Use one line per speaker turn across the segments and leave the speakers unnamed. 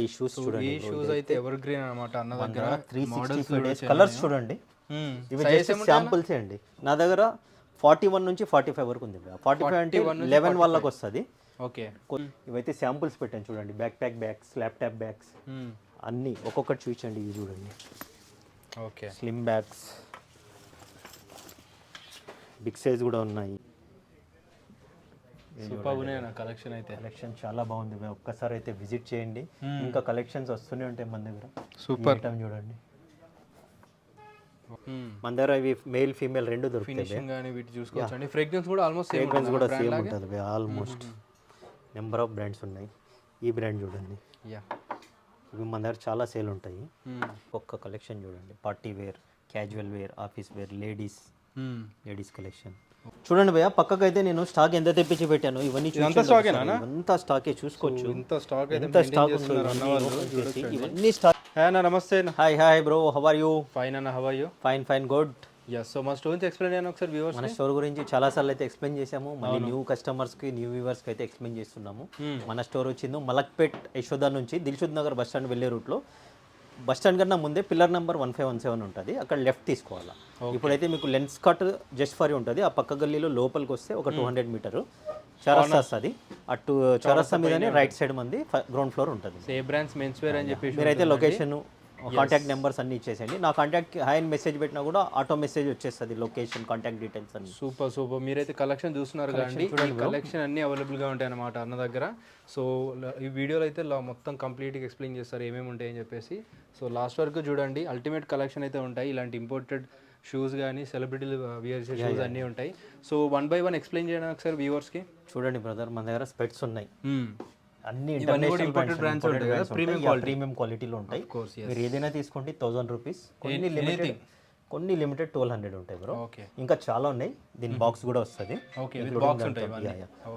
ఈ shoes
so
చూడండి
ఈ షూస్ అయితే ఎవర్ గ్రీన్ అనమాట అన్న దగ్గర
365 డేస్ కలర్స్ చూడండి. ఇవి జస్ట్ శాంపుల్స్ అండి. నా దగ్గర 41 నుంచి 45 వరకు ఉంది. 45 అంటే 11 వాళ్ళకి వస్తుంది.
ఓకే,
ఇవైతే శాంపుల్స్ పెట్టాను చూడండి. Back pack bags, laptop bags అన్నీ ఒక్కొక్కటి చూపించండి. ఇవి చూడండి,
okay,
slim bags, big size కూడా ఉన్నాయి.
సూపర్ ఉన్నాయి నా కలెక్షన్ అయితే.
కలెక్షన్ చాలా బాగుంది. ఒక్కసారి అయితే విజిట్ చేయండి. ఇంకా కలెక్షన్స్ వస్తూనే ఉంటాయి మన దగ్గర.
సూపర్
ఐటమ్ చూడండి. మన దగ్గర ఇవి మేల్ ఫీమేల్ రెండు దొరుకుతాయి.
ఫినిషింగ్ గాని వీటి చూసుకోవచ్చండి. ఫ్రేగ్రెన్స్ కూడా ఆల్మోస్ట్ సేమ్
ఫ్రేగ్రెన్స్ కూడా సేమ్ ఉంటుంది. ఆల్మోస్ట్ నెంబర్ ఆఫ్ బ్రాండ్స్ ఉన్నాయి. ఈ బ్రాండ్ చూడండి.
యా,
ఇవి మన దగ్గర చాలా సేల్ ఉంటాయి. ఒక్క కలెక్షన్ చూడండి. Party wear, casual wear, office wear, ladies collection చూడండి భయ్య. పక్కకు అయితే నేను స్టాక్ ఎంత తెప్పించి పెట్టాను. ఇవన్నీ అంతా స్టాకే చూసుకోవచ్చు.
ఇంత స్టాక్ అయితే
ఎంత స్టాక్ ఉంది. ఇవన్నీ స్టాక్.
నమస్తే.
Hi bro, how are you?
Fine అన్న, how are you?
Fine good.
Yes, so మా స్టోర్ నుంచి ఎక్స్ప్లెయిన్ చేయను ఒకసారి వ్యూవర్స్.
మన స్టోర్ గురించి చాలా సార్లు అయితే ఎక్స్ప్లెయిన్ చేసాము. మళ్ళీ న్యూ కస్టమర్స్కి, న్యూ వ్యూవర్స్కి అయితే ఎక్స్ప్లెయిన్ చేస్తున్నాము. మన స్టోర్ వచ్చింది మలక్పేట్ యశోద నుంచి దిల్షుద్ నగర్ బస్ స్టాండ్ వెళ్ళే రూట్లో. బస్ స్టాండ్ కన్నా ముందే పిల్లర్ నెంబర్ 1517 ఉంటుంది. అక్కడ లెఫ్ట్ తీసుకోవాలా. ఇప్పుడైతే మీకు లెన్స్ కట్ జస్ట్ ఫర్ ఉంటుంది. ఆ పక్క గల్లీలో లోపలికి వస్తే ఒక 200 మీటర్ చౌరస్తా వస్తుంది. అటు చౌరస్తా మీదనే రైట్ సైడ్ మంది గ్రౌండ్ ఫ్లోర్ ఉంటుంది.
ఏ బ్రాండ్స్ మెన్స్ వేర్ అని చెప్పి
మీరైతే లొకేషన్, కాంటాక్ట్ నెంబర్స్ అన్ని ఇచ్చేసేయండి. నా కాంటాక్ట్ హాయ్ అని మెసేజ్ పెట్టినా కూడా ఆటో మెసేజ్ వచ్చేస్తుంది. లొకేషన్, కాంటాక్ట్ డీటెయిల్స్ అన్ని.
సూపర్. మీరైతే కలెక్షన్ చూస్తున్నారు కదండి. కలెక్షన్ అన్ని అవైలబుల్గా ఉంటాయి అన్నమాట అన్న దగ్గర. సో ఈ వీడియోలో అయితే మొత్తం కంప్లీట్గా ఎక్స్ప్లెయిన్ చేస్తారు ఏమేమి ఉంటాయని చెప్పేసి. సో లాస్ట్ వరకు చూడండి. అల్టిమేట్ కలెక్షన్ అయితే ఉంటాయి. ఇలాంటి ఇంపోర్టెడ్ షూస్ కానీ సెలబ్రిటీలు వియర్ చేసే షూస్ అన్నీ ఉంటాయి. సో 1 by 1 ఎక్స్ప్లెయిన్ చేయడానికి ఒకసారి వ్యూవర్స్కి
చూడండి బ్రదర్. మన దగ్గర స్పెట్స్ ఉన్నాయి. అన్ని
ఇంపోర్టెడ్ బ్రాండ్స్ ఉంటాయి కదా,
ప్రీమియం క్వాలిటీలో ఉంటాయి. మీరు ఏదైనా తీసుకోండి 1000 రూపీస్. కొన్ని లిమిటెడ్ 1200 ఉంటాయి బ్రో. ఇంకా చాలా ఉన్నాయి. దీని బాక్స్ కూడా వస్తుంది.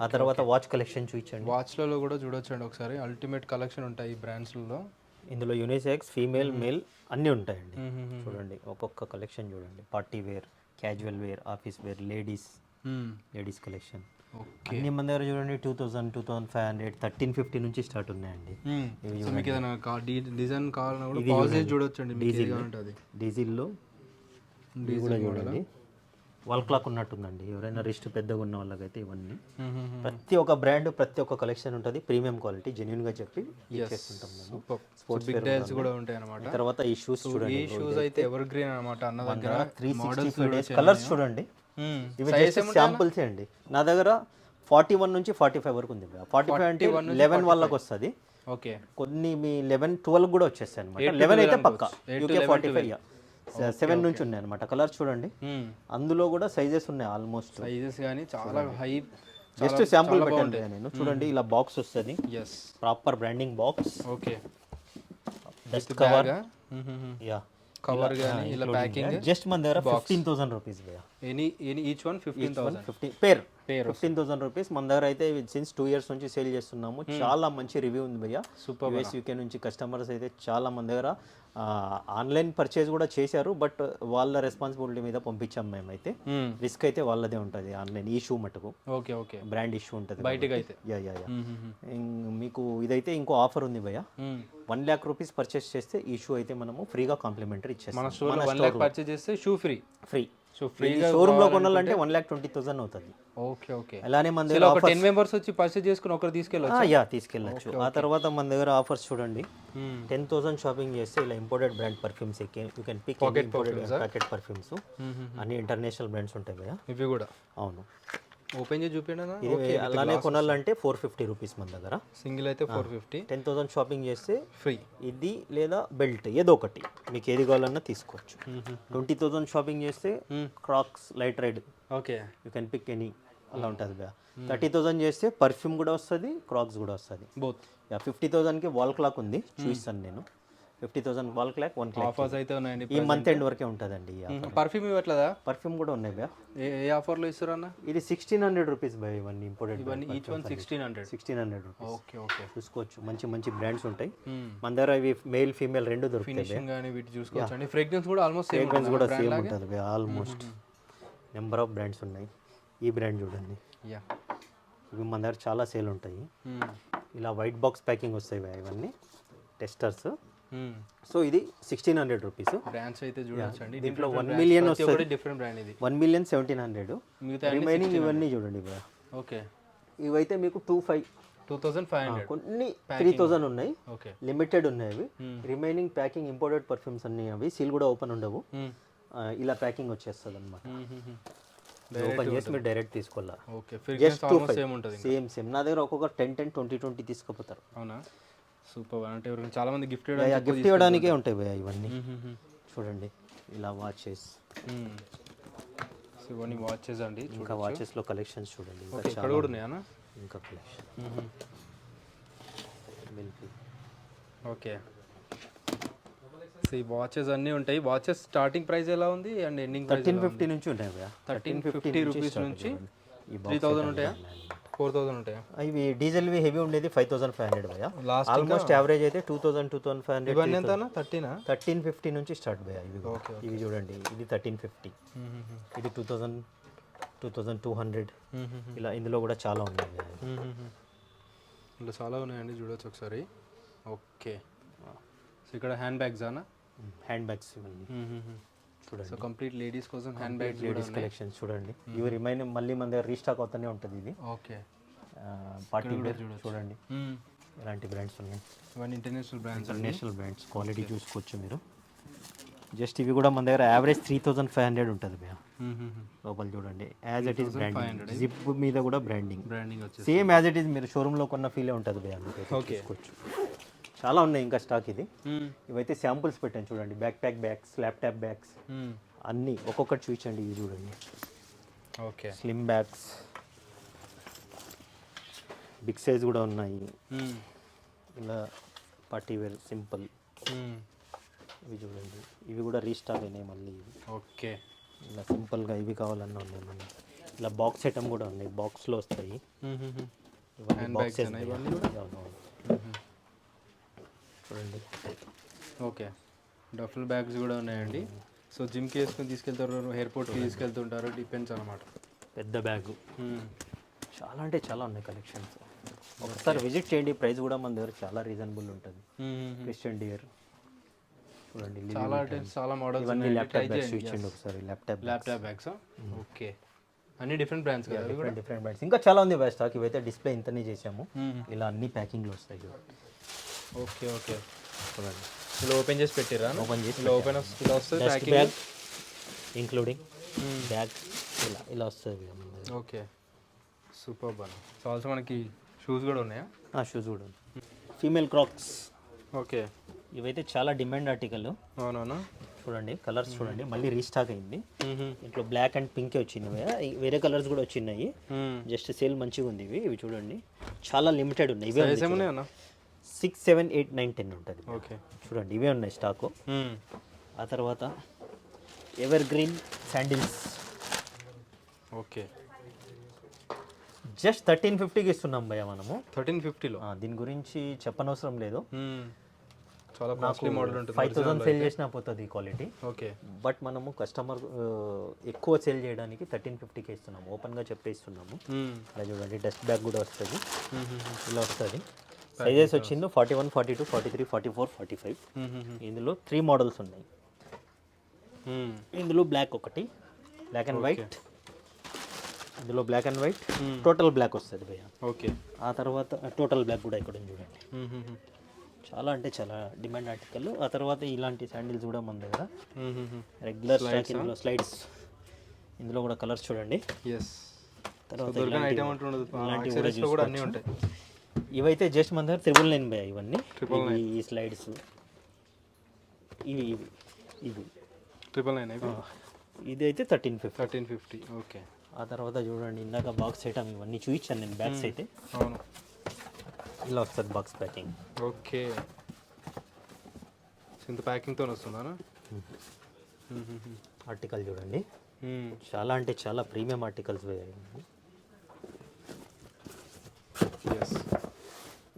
ఆ తర్వాత వాచ్ కలెక్షన్ చూపించండి.
వాచ్లలో కూడా చూడొచ్చండి ఒకసారి. అల్టిమేట్ కలెక్షన్ ఉంటాయి ఈ బ్రాండ్స్లో.
ఇందులో యూనిసెక్స్, ఫీమేల్, మేల్ అన్నీ ఉంటాయండి. చూడండి ఒక్కొక్క కలెక్షన్ చూడండి. Party wear, casual wear, office wear, ladies collection అన్ని మన దగ్గర చూడండి. 2000, 2500, 1350 నుంచి స్టార్ట్ ఉన్నాయండి.
డిజైన్
డీజిల్లో కూడా చూడండి. వాల్ క్లాక్ ఉన్నట్టుందండి. ఎవరైనా రిస్ట్ పెద్దగా ఉన్న వాళ్ళకైతే ఇవన్నీ ప్రతి ఒక్క బ్రాండ్, ప్రతి ఒక్క కలెక్షన్ ఉంటుంది. ప్రీమియం క్వాలిటీ జెన్యూన్ గా చెప్పి చేస్తుంటాం మేము.
స్పోర్ట్స్ బిగ్ డైల్స్ కూడా ఉంటాయి అన్నమాట.
తర్వాత ఈ షూస్ చూడండి.
ఈ షూస్ అయితే ఎవర్ గ్రీన్ అన్నమాట అన్న దగ్గర.
365 డేస్ కలర్స్ చూడండి. ఇవి జస్ట్ శాంపుల్స్ అండి. నా దగ్గర 41 నుంచి 45 వరకు ఉంది. 45 అంటే 11 వాళ్ళకి వస్తుంది.
ఓకే,
కొన్ని మీ 11, 12 కూడా వచ్చేస్తాయి అనమాట. 11 అయితే పక్కా. UK 45 7 నుంచి ఉన్నాయి అనమాట. కలర్స్ చూడండి. అందులో కూడా సైజెస్ ఉన్నాయి. ఆల్మోస్ట్
సైజెస్ కానీ చాలా హై.
జస్ట్ శాంపుల్ పెట్టండి నేను. చూడండి ఇలా బాక్స్ వస్తుంది. Proper branding box.
Okay,
dust cover,
cover గానీ ఇలా ప్యాకింగ్.
జస్ట్ మన దగ్గర 15,000 రూపీస్ భయ్యా.
ఎనీ ఈచ్ వన్ 15,000
పేర్ 15,000 రూపీస్. మన దగ్గర అయితే సిన్స్ 2 years నుంచి సేల్ చేస్తున్నాము. చాలా మంచి రివ్యూ ఉంది భయ్యా.
సూపర్.
US UK నుంచి కస్టమర్స్ అయితే చాలా మన దగ్గర ఆన్లైన్ పర్చేజ్ కూడా చేశారు. బట్ వాళ్ళ రెస్పాన్సిబిలిటీ మీద పంపించాం మేమైతే. రిస్క్ అయితే వాళ్ళదే ఉంటుంది ఆన్లైన్. ఈ షూ మటుకు
ఓకే
బ్రాండ్ ఇష్యూ ఉంటుంది
బయటకు అయితే.
మీకు ఇదైతే ఇంకో ఆఫర్ ఉంది భయ్యా. 1 lakh రూపీస్ పర్చేస్ చేస్తే ఈ షూ అయితే మనము ఫ్రీగా కాంప్లిమెంటరీ ఇచ్చేస్తాం.
మన స్టోర్ 1 lakh పర్చేస్ చేస్తే షూ ఫ్రీ. సో ఫ్రీగా
షోరూమ్ లో కొనాలంటే 1,20,000 అవుతుంది.
ఓకే.
అలానే మన దగ్గర
ఒక 10 మెంబర్స్ వచ్చి పర్చేస్ చేసుకుని ఒకరు
తీసుకెళ్ళచ్చు. ఆ తర్వాత మన దగ్గర ఆఫర్స్ చూడండి. 10,000 షాపింగ్ చేస్తే ఇలా imported brand perfumes you can pick packet perfumes. అన్ని ఇంటర్నేషనల్ బ్రాండ్స్ ఉంటాయి భయ్యా.
ఇవి కూడా
అవును.
ఓపెన్ చేసి చూపించండి.
అలానే కొనాలంటే 450 రూపీస్ మన దగ్గర.
సింగిల్ అయితే 450.
10,000 షాపింగ్ చేస్తే
ఫ్రీ.
ఇది లేదా బెల్ట్ ఏదో ఒకటి మీకు ఏది కావాలన్నా తీసుకోవచ్చు. 20,000 షాపింగ్ చేస్తే Crocs lite ride.
Okay,
you can pick any. అలా ఉంటుంది భయ్యా. 30,000 చేస్తే పర్ఫ్యూమ్ కూడా వస్తుంది, క్రాక్స్ కూడా వస్తుంది.
బోత్.
50,000కి వాల్ క్లాక్ ఉంది, చూపిస్తాను నేను. 50,000 వాల్ క్లాక్ 1 lakh
ఆఫర్స్ అయితే ఉన్నాయండి.
ఈ మంత్ ఎండ్ వరకే ఉంటుందండి.
పర్ఫ్యూమ్ ఇవ్వట్లేదా?
పర్ఫ్యూమ్ కూడా ఉన్నాయి భయ్యా.
ఏ ఆఫర్లో ఇస్తారు అన్న?
ఇది 1,600 రూపీస్ భయ్యా. ఇవన్నీ imported.
Each one 1,600
rupees.
Okay,
చూసుకోవచ్చు. మంచి బ్రాండ్స్ ఉంటాయి మన దగ్గర. ఇవి మేల్ ఫీమేల్ రెండు దొరుకుతాయి.
ఫినిషింగ్ గానీ వీటి చూసుకోవచ్చు అండి. ఫ్రేగ్రెన్స్ కూడా ఆల్మోస్ట్ సేమ్
ఉంటుంది భయ్యా. ఆల్మోస్ట్ నెంబర్ ఆఫ్ బ్రాండ్స్ ఉన్నాయి. ఈ బ్రాండ్ చూడండి. ఇవి మన దగ్గర చాలా సేల్ ఉంటాయి. ఇలా వైట్ బాక్స్ ప్యాకింగ్ వస్తాయి భయ్యా. ఇవన్నీ టెస్టర్స్. సో ఇది 1600 రూపీస్.
బ్రాండ్స్ అయితే చూడొచ్చు అండి.
దీంట్లో 1 మిలియన్ వస్తుంది,
డిఫరెంట్ బ్రాండ్ ఇది.
1,17,00,000.
మిగతా
రిమైనింగ్ ఇవన్నీ చూడండి భయ్యా,
ఓకే
ఇవైతే మీకు
2500.
కొన్ని 3000 ఉన్నాయి,
ఓకే
లిమిటెడ్ ఉన్నాయి అవి. రిమైనింగ్ ప్యాకింగ్ ఇంపోర్టెడ్ పర్ఫ్యూమ్స్ అన్ని అవి, సీల్ కూడా ఓపెన్ ఉండవు, ఇలా ప్యాకింగ్ వచ్చేస్తుంది అనమాట. ఓపెన్ చేసి మీరు డైరెక్ట్ తీసుకోవాలా.
ఓకే,
జస్ట్
సేమ్ ఉంటుంది.
సేమ్ నా దగ్గర ఒక్కొక్క 10, 20 తీసుకుపోతారు.
అవునా, సూపర్. అంటే ఎవరికి చాలా మంది గిఫ్ట్
గిఫ్ట్ ఇవ్వడానికే ఉంటాయి భయ్యా ఇవన్నీ. చూడండి ఇలా వాచెస్,
ఇవన్నీ వాచెస్ అండి.
ఇంకా వాచెస్లో కలెక్షన్స్ చూడండి, ఇంకా
ఇక్కడ
చాలా
కూడా ఉన్నాయా?
ఇంకా కలెక్షన్.
ఓకే, ఈ వాచెస్ అన్నీ ఉంటాయి. వాచెస్ స్టార్టింగ్ ప్రైస్ ఎలా ఉంది అండ్ ఎండింగ్ ప్రైస్
1350 నుంచి ఉంటాయి భయ్యా.
1350 రూపీస్ నుంచి 3000 ఉంటాయా, 4000 ఉంటాయా?
ఇవి డీజిల్వి హెవీ ఉండేది 5500 భయ్యా.
లాస్ట్
ఆల్మోస్ట్ యావరేజ్ అయితే 2500.
ఇవన్నీ ఎంత
1350 నుంచి స్టార్ట్ భయ్యా. ఇవి చూడండి, ఇది 1350, ఇది 2000, 2200 ఇలా. ఇందులో కూడా చాలా ఉన్నాయి భయ్యా.
ఇందులో చాలా ఉన్నాయండి, చూడొచ్చు ఒకసారి. ఓకే, సో ఇక్కడ హ్యాండ్ బ్యాగ్స్ అనా?
హ్యాండ్ బ్యాగ్స్ ఇవన్నీ చూడండి.
సో కంప్లీట్ లేడీస్ కోసం హ్యాండ్ బ్యాగ్స్
లేడీస్ కలెక్షన్ చూడండి. ఇవి రిమైనింగ్ మళ్ళీ మన దగ్గర రీస్టాక్ అవుతూనే ఉంటుంది. ఇది
ఓకే,
పార్టీ వేర్ చూడండి, ఇలాంటి బ్రాండ్స్ ఉన్నాయి.
ఇవన్నీ international brands,
international brands. Quality చూసుకోవచ్చు మీరు. జస్ట్ ఇవి కూడా మన దగ్గర యావరేజ్ 3500 ఉంటుంది భయ్యా. లోపల చూడండి, as it is branding, zip మీద కూడా బ్రాండింగ్
వచ్చేసి
సేమ్ యాజ్ ఇట్ ఈస్. మీరు షోరూంలో కొన్న ఫీలే ఉంటుంది భయ్యా.
ఓకే,
చూసుకోవచ్చు. చాలా ఉన్నాయి ఇంకా స్టాక్. ఇది ఇవైతే శాంపుల్స్ పెట్టాను చూడండి. Back pack bags, laptop bags అన్నీ ఒక్కొక్కటి చూపించండి. ఇవి చూడండి,
okay,
slim bags, big size కూడా ఉన్నాయి. ఇలా పార్టీ వేర్ సింపుల్. ఇవి చూడండి, ఇవి కూడా రీస్టాక్ అయినాయి మళ్ళీ.
ఓకే,
ఇలా సింపుల్గా ఇవి కావాలన్నా ఉన్నాయి మనకి. ఇలా బాక్స్ ఐటమ్ కూడా ఉన్నాయి, బాక్స్లో వస్తాయి. ఇవన్నీ బాక్సెస్ చూడండి.
ఓకే, డఫల్ బ్యాగ్స్ కూడా ఉన్నాయండి. సో జిమ్కి వేసుకొని తీసుకెళ్తారు, ఎయిర్పోర్ట్కి తీసుకెళ్తుంటారు, డిపెండ్స్ అనమాట.
పెద్ద బ్యాగు చాలా అంటే చాలా ఉన్నాయి కలెక్షన్స్. ఒకసారి విజిట్ చేయండి. ప్రైస్ కూడా మన దగ్గర చాలా రీజనబుల్ ఉంటుంది. క్రిస్టియన్ డియర్ చూడండి,
చాలా మోడల్స్.
ఇవన్నీ ల్యాప్టాప్ బ్యాగ్స్ చూపించండి ఒకసారి.
ల్యాప్టాప్ బ్యాగ్స్, ఓకే, అన్ని డిఫరెంట్ బ్రాండ్స్ కదా,
డిఫరెంట్ బ్రాండ్స్. ఇంకా చాలా ఉంది బెస్ట్ స్టాక్. ఇవైతే డిస్ప్లే ఇంతనే చేసాము. ఇలా అన్ని ప్యాకింగ్లో వస్తాయి చూడండి.
ఓకే, ఓకే, చూడండి. ఇలా ఓపెన్ చేసి పెట్టిరా?
ఓపెన్ చేసి
ఇలా ఓపెన్ ఇలా వస్తుంది ప్యాకింగ్
బ్యాగ్ ఇంక్లూడింగ్ బ్యాగ్, ఇలా వస్తుంది.
ఓకే, సూపర్ బాగా. సో ఆల్సో మనకి షూస్ కూడా ఉన్నాయా?
షూస్ కూడా ఉన్నాయి. Female cracks.
ఓకే,
ఇవైతే చాలా డిమాండ్ ఆర్టికల్.
అవునవునా,
చూడండి కలర్స్ చూడండి, మళ్ళీ రీస్టాక్ అయింది. ఇంట్లో బ్లాక్ అండ్ పింక్ వచ్చినాయి, వేరే కలర్స్ కూడా వచ్చినాయి. జస్ట్ సేల్ మంచిగా ఉంది. ఇవి చూడండి, చాలా లిమిటెడ్ ఉన్నాయి. ఇవే 6, 7, 8, 9, 10 ఉంటుంది.
ఓకే,
చూడండి ఇవే ఉన్నాయి స్టాకు. ఆ తర్వాత evergreen sandals.
Okay,
just 1350కి ఇస్తున్నాం భయ్యా మనము.
1350లో
దీని గురించి చెప్పనవసరం లేదు.
చాలా కాస్ట్లీ మోడల్ ఉంటుంది.
5000 సేల్ చేసినా పోతుంది ఈ క్వాలిటీ.
ఓకే,
బట్ మనము కస్టమర్ ఎక్కువ సేల్ చేయడానికి 1350కి ఇస్తున్నాము. ఓపెన్గా చెప్పేస్తున్నాము. అలా చూడండి, డస్ట్ బ్యాగ్ కూడా వస్తుంది. ఇలా వస్తుంది. సైజెస్ వచ్చింది 41, 42, 43, 44, 45. ఇందులో 3 మోడల్స్ ఉన్నాయి. ఇందులో బ్లాక్ ఒకటి, బ్లాక్ అండ్ వైట్. ఇందులో black and white, total black వస్తుంది భయ్యా.
ఓకే,
ఆ తర్వాత టోటల్ బ్లాక్ కూడా ఇక్కడ చూడండి. చాలా అంటే చాలా డిమాండ్ ఆర్టికల్. ఆ తర్వాత ఇలాంటి శాండిల్స్ కూడా మన దగ్గర రెగ్యులర్ స్టాక్. ఇందులో స్లైడ్స్, ఇందులో కూడా కలర్స్ చూడండి. తర్వాత ఇలాంటివి కూడా అన్నీ ఉంటాయి. ఇవైతే జస్ట్ మన దగ్గర 999 భయ్యా. ఇవన్నీ ఈ స్లైడ్స్ ఇవి
999.
ఇది అయితే 1350.
ఓకే,
ఆ తర్వాత చూడండి, ఇందాక బాక్స్ ఐటమ్ ఇవన్నీ చూపించాను నేను. బ్యాగ్స్ అయితే
అవును,
ఇలా వస్తుంది బాక్స్ ప్యాకింగ్.
ఓకే, ఇంత ప్యాకింగ్తో వస్తుందా?
ఆర్టికల్ చూడండి, చాలా అంటే చాలా ప్రీమియం ఆర్టికల్స్.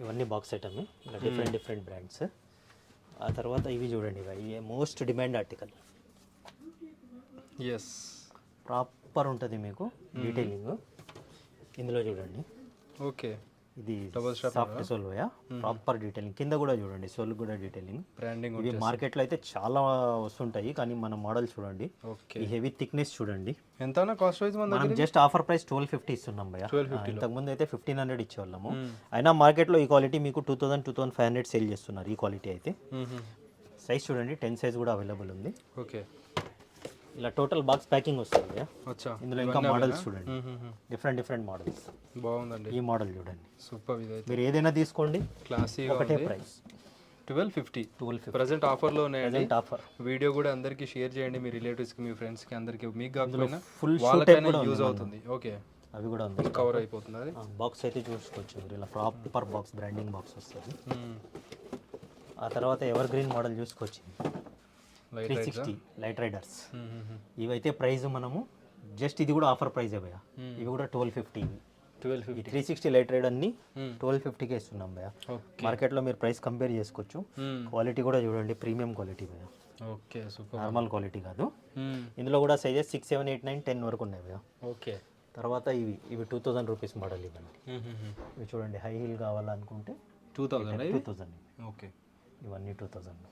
ఇవన్నీ బాక్స్ ఐటమ్, ఇలా డిఫరెంట్ బ్రాండ్స్. ఆ తర్వాత ఇవి చూడండి, ఇవి మోస్ట్ డిమాండ్ ఆర్టికల్. ప్రాపర్ ఉంటుంది మీకు డీటెయిలింగ్. ఇందులో చూడండి,
ఓకే,
ఇది
డబుల్ స్ట్రాప్
సాఫ్ట్ సోల్ భయ్యా, ప్రాపర్ డీటెయిలింగ్ కింద కూడా చూడండి, సోల్ కూడా డీటెయిలింగ్.
బ్రాండింగ్.
ఇవి మార్కెట్లో అయితే చాలా వస్తుంటాయి, కానీ మన మోడల్ చూడండి,
ఓకే.
ఈ హెవీ థిక్నెస్ చూడండి.
ఎంతనా కాస్ట్ వైజ్ మన
మనం జస్ట్ ఆఫర్ ప్రైస్ 1250 ఇస్తున్నాం భయ్యా. ఇంతకుముందు అయితే 1500 ఇచ్చేవాళ్ళము, అయినా మార్కెట్లో ఈ క్వాలిటీ మీకు 2000-2500 సేల్ చేస్తున్నారు. ఈ క్వాలిటీ అయితే సైజ్ చూడండి, 10 సైజ్ కూడా అవైలబుల్ ఉంది.
ఓకే.
ఇలా టోటల్ బాక్స్ ప్యాకింగ్ వస్తుంది భయ్యా.
అచ్చా.
ఇందులో ఇంకా మోడల్స్ చూడండి, డిఫరెంట్ మోడల్స్.
బాగుందండి
ఈ మోడల్ చూడండి,
సూపర్. ఇదైతే
మీరు ఏదైనా తీసుకోండి,
క్లాసీగా
ఒకటే ప్రైస్
1250 ప్రజెంట్ ఆఫర్లో ఉన్నాయండి.
ఆఫర్.
వీడియో కూడా అందరికీ షేర్ చేయండి, మీ రిలేటివ్స్కి, మీ ఫ్రెండ్స్కి, అందరికీ, మీకు కాకపోయినా
full
వాళ్ళకైనా యూజ్ అవుతుంది. ఓకే.
అవి కూడా ఉంది,
కవర్ అయిపోతుంది అది.
బాక్స్ అయితే చూసుకోవచ్చు మీరు, ఇలా ప్రాపర్ బాక్స్, బ్రాండింగ్ బాక్స్ వస్తుంది. ఆ తర్వాత ఎవర్ గ్రీన్ మోడల్ చూసుకోవచ్చు, 360 లైట్ రైడర్స్. ఇవైతే ప్రైస్ మనము జస్ట్, ఇది కూడా ఆఫర్ ప్రైస్ భయ్యా, ఇవి కూడా 1250.
1250
360 లైట్ రైడ్ అన్ని 1250కే ఇస్తున్నాం భయ్యా. మార్కెట్లో మీరు ప్రైస్ కంపేర్ చేసుకోవచ్చు. క్వాలిటీ కూడా చూడండి, ప్రీమియం క్వాలిటీ భయ్యా,
ఓకే. సూపర్.
నార్మల్ క్వాలిటీ కాదు. ఇందులో కూడా సైజెస్ 6, 7, 8, 9, 10 వరకు ఉన్నాయి భయ్యా.
ఓకే.
తర్వాత ఇవి 2000 రూపీస్ మోడల్. ఇవి చూడండి, హై హీల్ కావాలనుకుంటే
2000. ఓకే.
ఇవన్నీ 2000.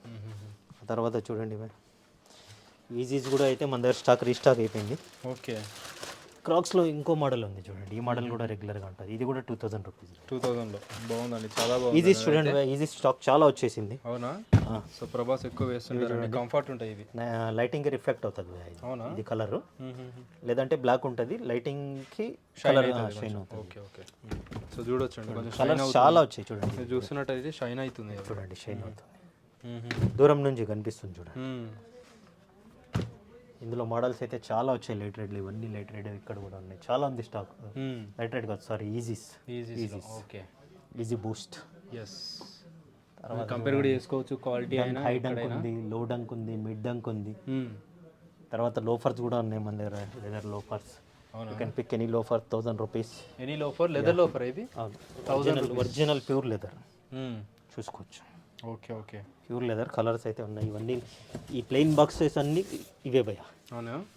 ఆ తర్వాత చూడండి ఈజీస్ కూడా అయితే మన దగ్గర స్టాక్ రీస్టాక్ అయిపోయింది.
ఓకే.
క్రాక్స్లో ఇంకో మోడల్ ఉంది చూడండి, ఈ మోడల్ కూడా రెగ్యులర్గా ఉంటుంది, ఇది కూడా 2000 రూపీస్.
2000లో బాగుందండి, చాలా బాగుంది.
ఈజీస్ చూడండి, ఈజీ స్టాక్ చాలా వచ్చేసింది.
అవునా? సో ప్రభాస్ ఎక్కువ వేస్తుంటారు, కంఫర్ట్ ఉంటాయి ఇవి.
లైటింగ్కి రిఫ్లెక్ట్ అవుతుంది
అవునా?
ఇది కలర్, లేదంటే బ్లాక్ ఉంటుంది, లైటింగ్కి కలర్ షైన్ అవుతుంది.
ఓకే. ఓకే. సో చూడొచ్చండి, కొంచెం
కలర్ చాలా వచ్చాయి చూడండి,
మీరు చూస్తున్నట్టయితే షైన్ అవుతుంది.
చూడండి షైన్ అవుతుంది, దూరం నుంచి కనిపిస్తుంది చూడండి. ఇందులో మోడల్స్ అయితే చాలా వచ్చాయి, లైట్ రైడ్లు, ఇవన్నీ లైట్ రైడ్ ఇక్కడ కూడా ఉన్నాయి, చాలా ఉంది స్టాక్. లైట్ రైడ్ కాదు, sorry, Yeezys.
Okay.
Yeezy Boost.
Yes. తర్వాత కంపేర్ కూడా చేసుకోవచ్చు, క్వాలిటీ అయినా.
హై డంక్ ఉంది, లో డంక్ ఉంది, మిడ్ డంక్ ఉంది. తర్వాత లోఫర్స్ కూడా ఉన్నాయి మన దగ్గర, leather loafers. You can pick any loafer, 1000 rupees.
Any loafer, leather loafer ఇది
ఒరిజినల్ ప్యూర్ లెదర్ చూసుకోవచ్చు.
Okay. Okay.
Pure leather colours అయితే ఉన్నాయి. ఇవన్నీ ఈ ప్లెయిన్ బాక్సెస్ అన్ని ఇవే భయ్యా,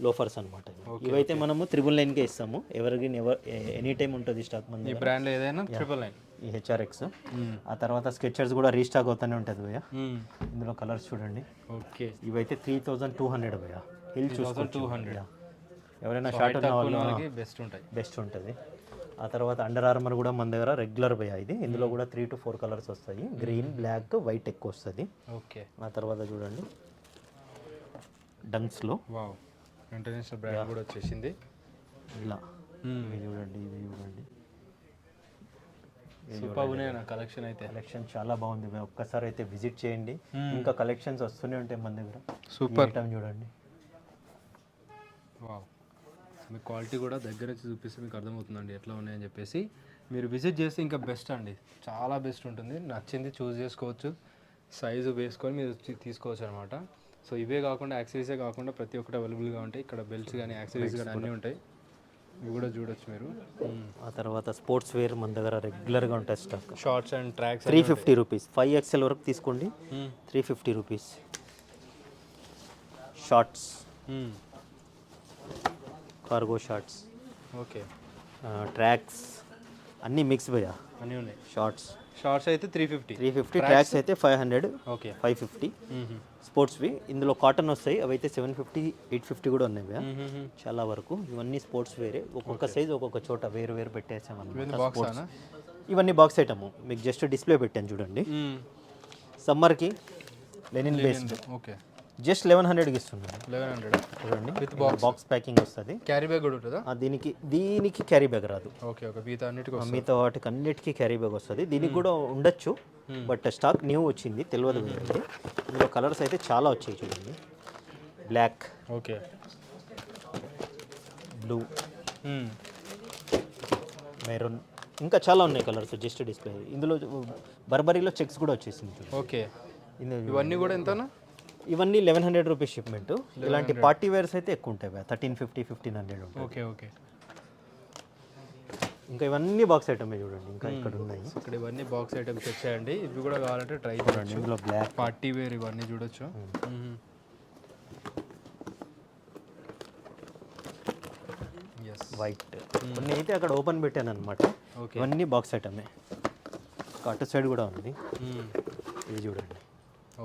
లోఫర్స్ అనమాట. ఇవైతే మనము 999కే ఇస్తాము. ఎవరికైనా ఎనీ టైం ఉంటుంది స్టాక్ మన
ఈ బ్రాండ్ ఏదైనా 999.
ఈ హెచ్ఆర్ఎక్స్. ఆ తర్వాత స్కెచర్స్ కూడా రీస్టాక్ అవుతూనే ఉంటుంది భయ్యా. ఇందులో కలర్స్ చూడండి.
ఓకే.
ఇవైతే 3200 భయ్యా. హిల్ చూసుకోవచ్చు,
200.
ఎవరైనా షార్ట్ ఉన్న
వాళ్ళకి బెస్ట్ ఉంటుంది.
ఆ తర్వాత అండర్ ఆర్మర్ కూడా మన దగ్గర రెగ్యులర్ భయ్యా ఇది. ఇందులో కూడా 3 to 4 కలర్స్ వస్తాయి, గ్రీన్, బ్లాక్, వైట్ ఎక్కువ వస్తుంది.
ఓకే.
ఆ తర్వాత చూడండి డంక్స్లో
వావ్, ఇంటర్నేషనల్ బ్రాండ్ కూడా వచ్చేసింది.
ఇలా ఇవి చూడండి,
సూపర్ ఉన్నాయి నా కలెక్షన్ అయితే.
కలెక్షన్ చాలా బాగుంది, ఒక్కసారి అయితే విజిట్ చేయండి. ఇంకా కలెక్షన్స్ వస్తూనే ఉంటాయి మన దగ్గర.
సూపర్
ఐటమ్ చూడండి.
వావ్, మీ క్వాలిటీ కూడా దగ్గర వచ్చి చూపిస్తే మీకు అర్థమవుతుందండి ఎట్లా ఉన్నాయని చెప్పేసి. మీరు విజిట్ చేస్తే ఇంకా బెస్ట్ అండి, చాలా బెస్ట్ ఉంటుంది. నచ్చింది చూస్ చేసుకోవచ్చు, సైజు వేసుకొని మీరు తీసుకోవచ్చు అనమాట. సో ఇవే కాకుండా యాక్సెసరీసే కాకుండా ప్రతి ఒక్కటి అవైలబుల్గా ఉంటాయి ఇక్కడ. బెల్ట్స్ కానీ యాక్సెసరీస్ కానీ అన్నీ ఉంటాయి, ఇవి కూడా చూడొచ్చు మీరు.
ఆ తర్వాత స్పోర్ట్స్ వేర్ మన దగ్గర రెగ్యులర్గా ఉంటాయి stock.
Shorts and tracks
350 rupees, 5XL వరకు తీసుకోండి, 350 rupees. Shorts, cargo shorts,
okay,
tracks అన్నీ మిక్స్ భయ్యా,
అన్నీ ఉన్నాయి.
షార్ట్స్
అయితే 350,
ట్రాక్స్ అయితే 500,
ఓకే,
550. స్పోర్ట్స్వి ఇందులో కాటన్ వస్తాయి, అవి అయితే 750, 850 కూడా ఉన్నాయి భయ్యా చాలా వరకు. ఇవన్నీ స్పోర్ట్స్ వేరే, ఒక్కొక్క సైజ్ ఒక్కొక్క చోట వేరు వేరు పెట్టేసామన్నమాట. ఇవన్నీ బాక్స్ ఐటమ్, మీకు జస్ట్ డిస్ప్లే పెట్టాను చూడండి. సమ్మర్కి లెనిన్ బేస్డ్,
ఓకే,
జస్ట్ 1100కి ఇస్తున్నాను.
1100
చూడండి, విత్ బాక్స్ ప్యాకింగ్ వస్తుంది.
క్యారీ బ్యాగ్ కూడా ఉంటుందా?
దీనికి క్యారీ బ్యాగ్ రాదు.
ఓకే, ఓకే,
మిగతా వాటికి అన్నిటికీ క్యారీ బ్యాగ్ వస్తుంది. దీనికి కూడా ఉండొచ్చు, బట్ స్టాక్ న్యూ వచ్చింది, తెలియదు కదండి. ఇందులో కలర్స్ అయితే చాలా వచ్చాయి చూడండి. బ్లాక్,
ఓకే,
బ్లూ, మెరూన్, ఇంకా చాలా ఉన్నాయి కలర్స్, జస్ట్ డిస్ప్లే. ఇందులో బర్బరీలో చెక్స్ కూడా వచ్చేసింది చూడండి.
ఓకే, ఇవన్నీ కూడా ఎంతనా?
ఇవన్నీ 1100 రూపీస్ షిప్మెంట్. ఇలాంటి పార్టీ వేర్స్ అయితే ఎక్కువ ఉంటాయి, 1350, 1500 ఉంటాయి.
Okay, okay.
ఇంకా ఇవన్నీ బాక్స్ ఐటమే చూడండి, ఇంకా ఇక్కడ ఉన్నాయి.
ఇక్కడ ఇవన్నీ బాక్స్ ఐటమ్స్ వచ్చాయండి, ఇవి కూడా కావాలంటే ట్రై
చూడండి. ఇందులో బ్లాక్,
పార్టీ వేర్ ఇవన్నీ చూడొచ్చు. Yes,
white. కొన్ని అయితే అక్కడ ఓపెన్ పెట్టాను అనమాట.
ఓకే.
ఇవన్నీ బాక్స్ ఐటమే. అటు సైడ్ కూడా ఉంది. ఇది చూడండి.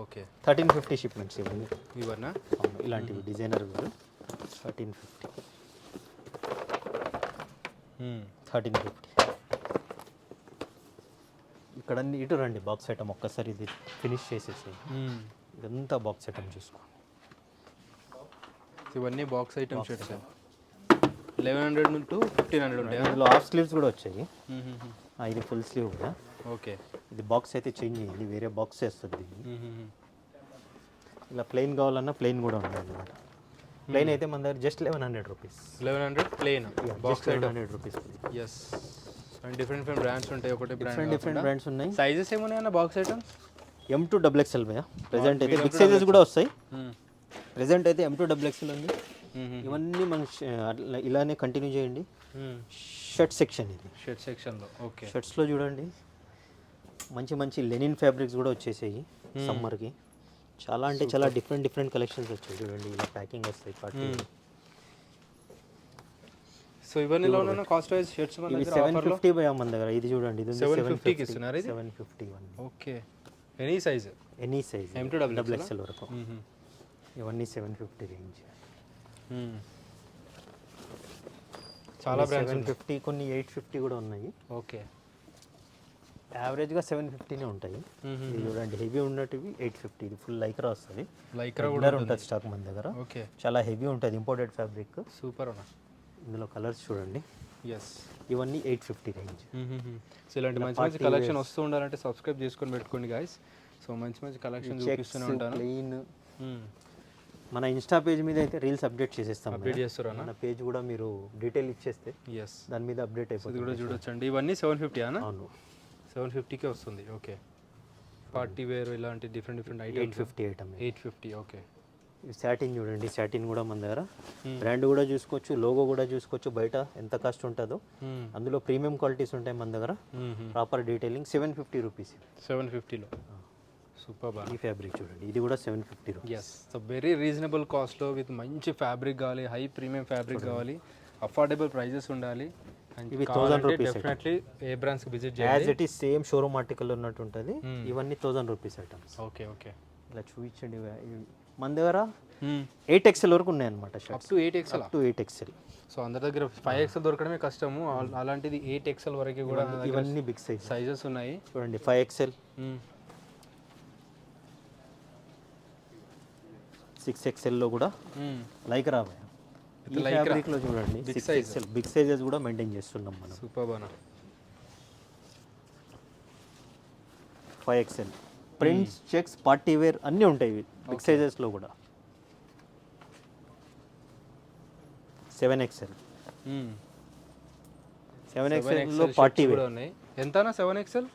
ఓకే.
1350 షిప్మెంట్స్ ఇవన్నీ.
ఇవన్నా
అవును, ఇలాంటివి డిజైనర్ కూడా 1350. 1350. ఇక్కడ అన్ని ఇటు రండి, బాక్స్ ఐటమ్ ఒక్కసారి ఇది ఫినిష్ చేసేసి. ఇదంతా బాక్స్ ఐటమ్ చూసుకో.
ఇవన్నీ బాక్స్ ఐటమ్ షర్ట్స్ 1100 టు 1500 ఉంటాయి.
ఇందులో హాఫ్ స్లీవ్స్ కూడా వచ్చాయి. ఇది ఫుల్ స్లీవ్ కూడా.
ఓకే.
ఇది బాక్స్ అయితే చేంజ్ అయ్యింది, వేరే బాక్స్ వస్తుంది దీన్ని. ఇలా ప్లెయిన్ కావాలన్నా ప్లెయిన్ కూడా ఉంది అన్నమాట. ప్లెయిన్ అయితే మన దగ్గర just 1100 rupees.
1100 plain box item.
1100 rupees.
Yes. And different brands ఉంటాయి. ఒకటే
డిఫరెంట్ బ్రాండ్స్ ఉన్నాయి.
సైజెస్ ఏమున్నాయన్న బాక్స్ ఐటమ్స్?
M2 XXL భయ్యా. ప్రెజెంట్ అయితే బిగ్ సైజెస్ కూడా వస్తాయి. ప్రెజెంట్ అయితే M2 XXL ఉంది. ఇవన్నీ మన ఇలానే కంటిన్యూ చేయండి. షర్ట్ సెక్షన్ ఇది.
షర్ట్ సెక్షన్లో. ఓకే.
షర్ట్స్లో చూడండి మంచి మంచి లెనిన్ ఫ్యాబ్రిక్స్ కూడా వచ్చేసాయి సమ్మర్కి. చాలా అంటే చాలా డిఫరెంట్ కలెక్షన్స్ వచ్చాయి చూడండి. ఇలా ప్యాకింగ్ వస్తాయి పార్టీ.
సో ఇవన్నీ లో ఉన్న కాస్ట్ వైస్ షర్ట్స్ మన దగ్గర
750 భయ్యా మన దగ్గర. ఇది చూడండి, ఇది
750 కి ఇస్తున్నారు. ఇది
750 ఇవన్నీ.
Okay. Any size
M2 XXL వరకు. ఇవన్నీ 750 రేంజ్.
చాలా బ్రాండ్స్
750, కొన్ని 850 కూడా ఉన్నాయి.
ఓకే.
యావరేజ్గా 750నే ఉంటాయి. ఇది చూడండి, హెవీ ఉన్నటివి 850. ఇది ఫుల్ లైక్రా వస్తుంది.
లైక్రా
కూడా ఉంటుంది స్టాక్ మన దగ్గర.
ఓకే.
చాలా హెవీ ఉంటుంది, ఇంపోర్టెడ్ ఫ్యాబ్రిక్.
సూపర్ అన్న.
ఇందులో కలర్స్ చూడండి.
ఎస్.
ఇవన్నీ 850 రేంజ్.
సో ఇలాంటి మంచి కలెక్షన్ వస్తూ ఉండాలంటే సబ్స్క్రైబ్ చేసుకొని పెట్టుకోండి గాయస్. సో మంచి కలెక్షన్ చూపిస్తూనే ఉంటాను.
ప్లెయిన్ మన ఇన్స్టా పేజ్ మీద అయితే రీల్స్ అప్డేట్ చేసేస్తాం.
అప్డేట్ చేస్తారా?
మన పేజ్ కూడా మీరు డీటెయిల్ ఇచ్చేస్తే
ఎస్
దాని మీద అప్డేట్
ఇది
అయిపోతుంది.
కూడా చూడొచ్చండి. ఇవన్నీ 750 అన్న?
అవును,
750కే వస్తుంది. ఓకే. పార్టీ వేర్ ఇలాంటి different items
850 item.
850. Okay.
Satin చూడండి, సాటిన్ కూడా మన దగ్గర బ్రాండ్ కూడా చూసుకోవచ్చు, లోగో కూడా చూసుకోవచ్చు. బయట ఎంత కాస్ట్ ఉంటుందో అందులో ప్రీమియం క్వాలిటీస్ ఉంటాయి మన దగ్గర. Proper detailing. 750 రూపీస్.
750లో సూపర్ బా.
ఈ ఫ్యాబ్రిక్ చూడండి, ఇది కూడా 750 rupees.
Yes. So very reasonable కాస్ట్లో విత్ మంచి ఫ్యాబ్రిక్ కావాలి, హై ప్రీమియం ఫ్యాబ్రిక్ కావాలి, అఫోర్డబుల్ ప్రైజెస్ ఉండాలి.
ఇవి 1000 రూపీస్.
డెఫినెట్లీ ఏ బ్రాండ్స్కి విజిట్
యాజ్
చేయాలి.
It is same showroom article ఉన్నట్టు ఉంటుంది. ఇవన్నీ 1000 రూపీస్ ఐటమ్స్.
ఓకే. ఓకే.
ఇలా చూపించండి. మన దగ్గర 8XL వరకు ఉన్నాయన్నమాట
up
shirts.
To 8XL.
Up to 8XL.
So అందరి దగ్గర 5XL దొరకడమే కష్టము. అలాంటిది 8XL వరకు కూడా
ఇవన్నీ బిగ్ సైజ్
సైజెస్ ఉన్నాయి
చూడండి. 5XL, 6XL లో కూడా లైక్ రాబోయే. ఈ ఫ్యాబ్రిక్ లో చూడండి 6XL బిగ్ సైజెస్ కూడా మెయింటైన్ చేస్తున్నాం మనం.
సూపర్ బానా.
5XL prints, checks, party wear అన్నీ ఉంటాయి బిగ్ సైజెస్లో కూడా. 7XL. 7XL లో పార్టీ వేర్
ఉన్నాయి. ఎంతనా 7XL?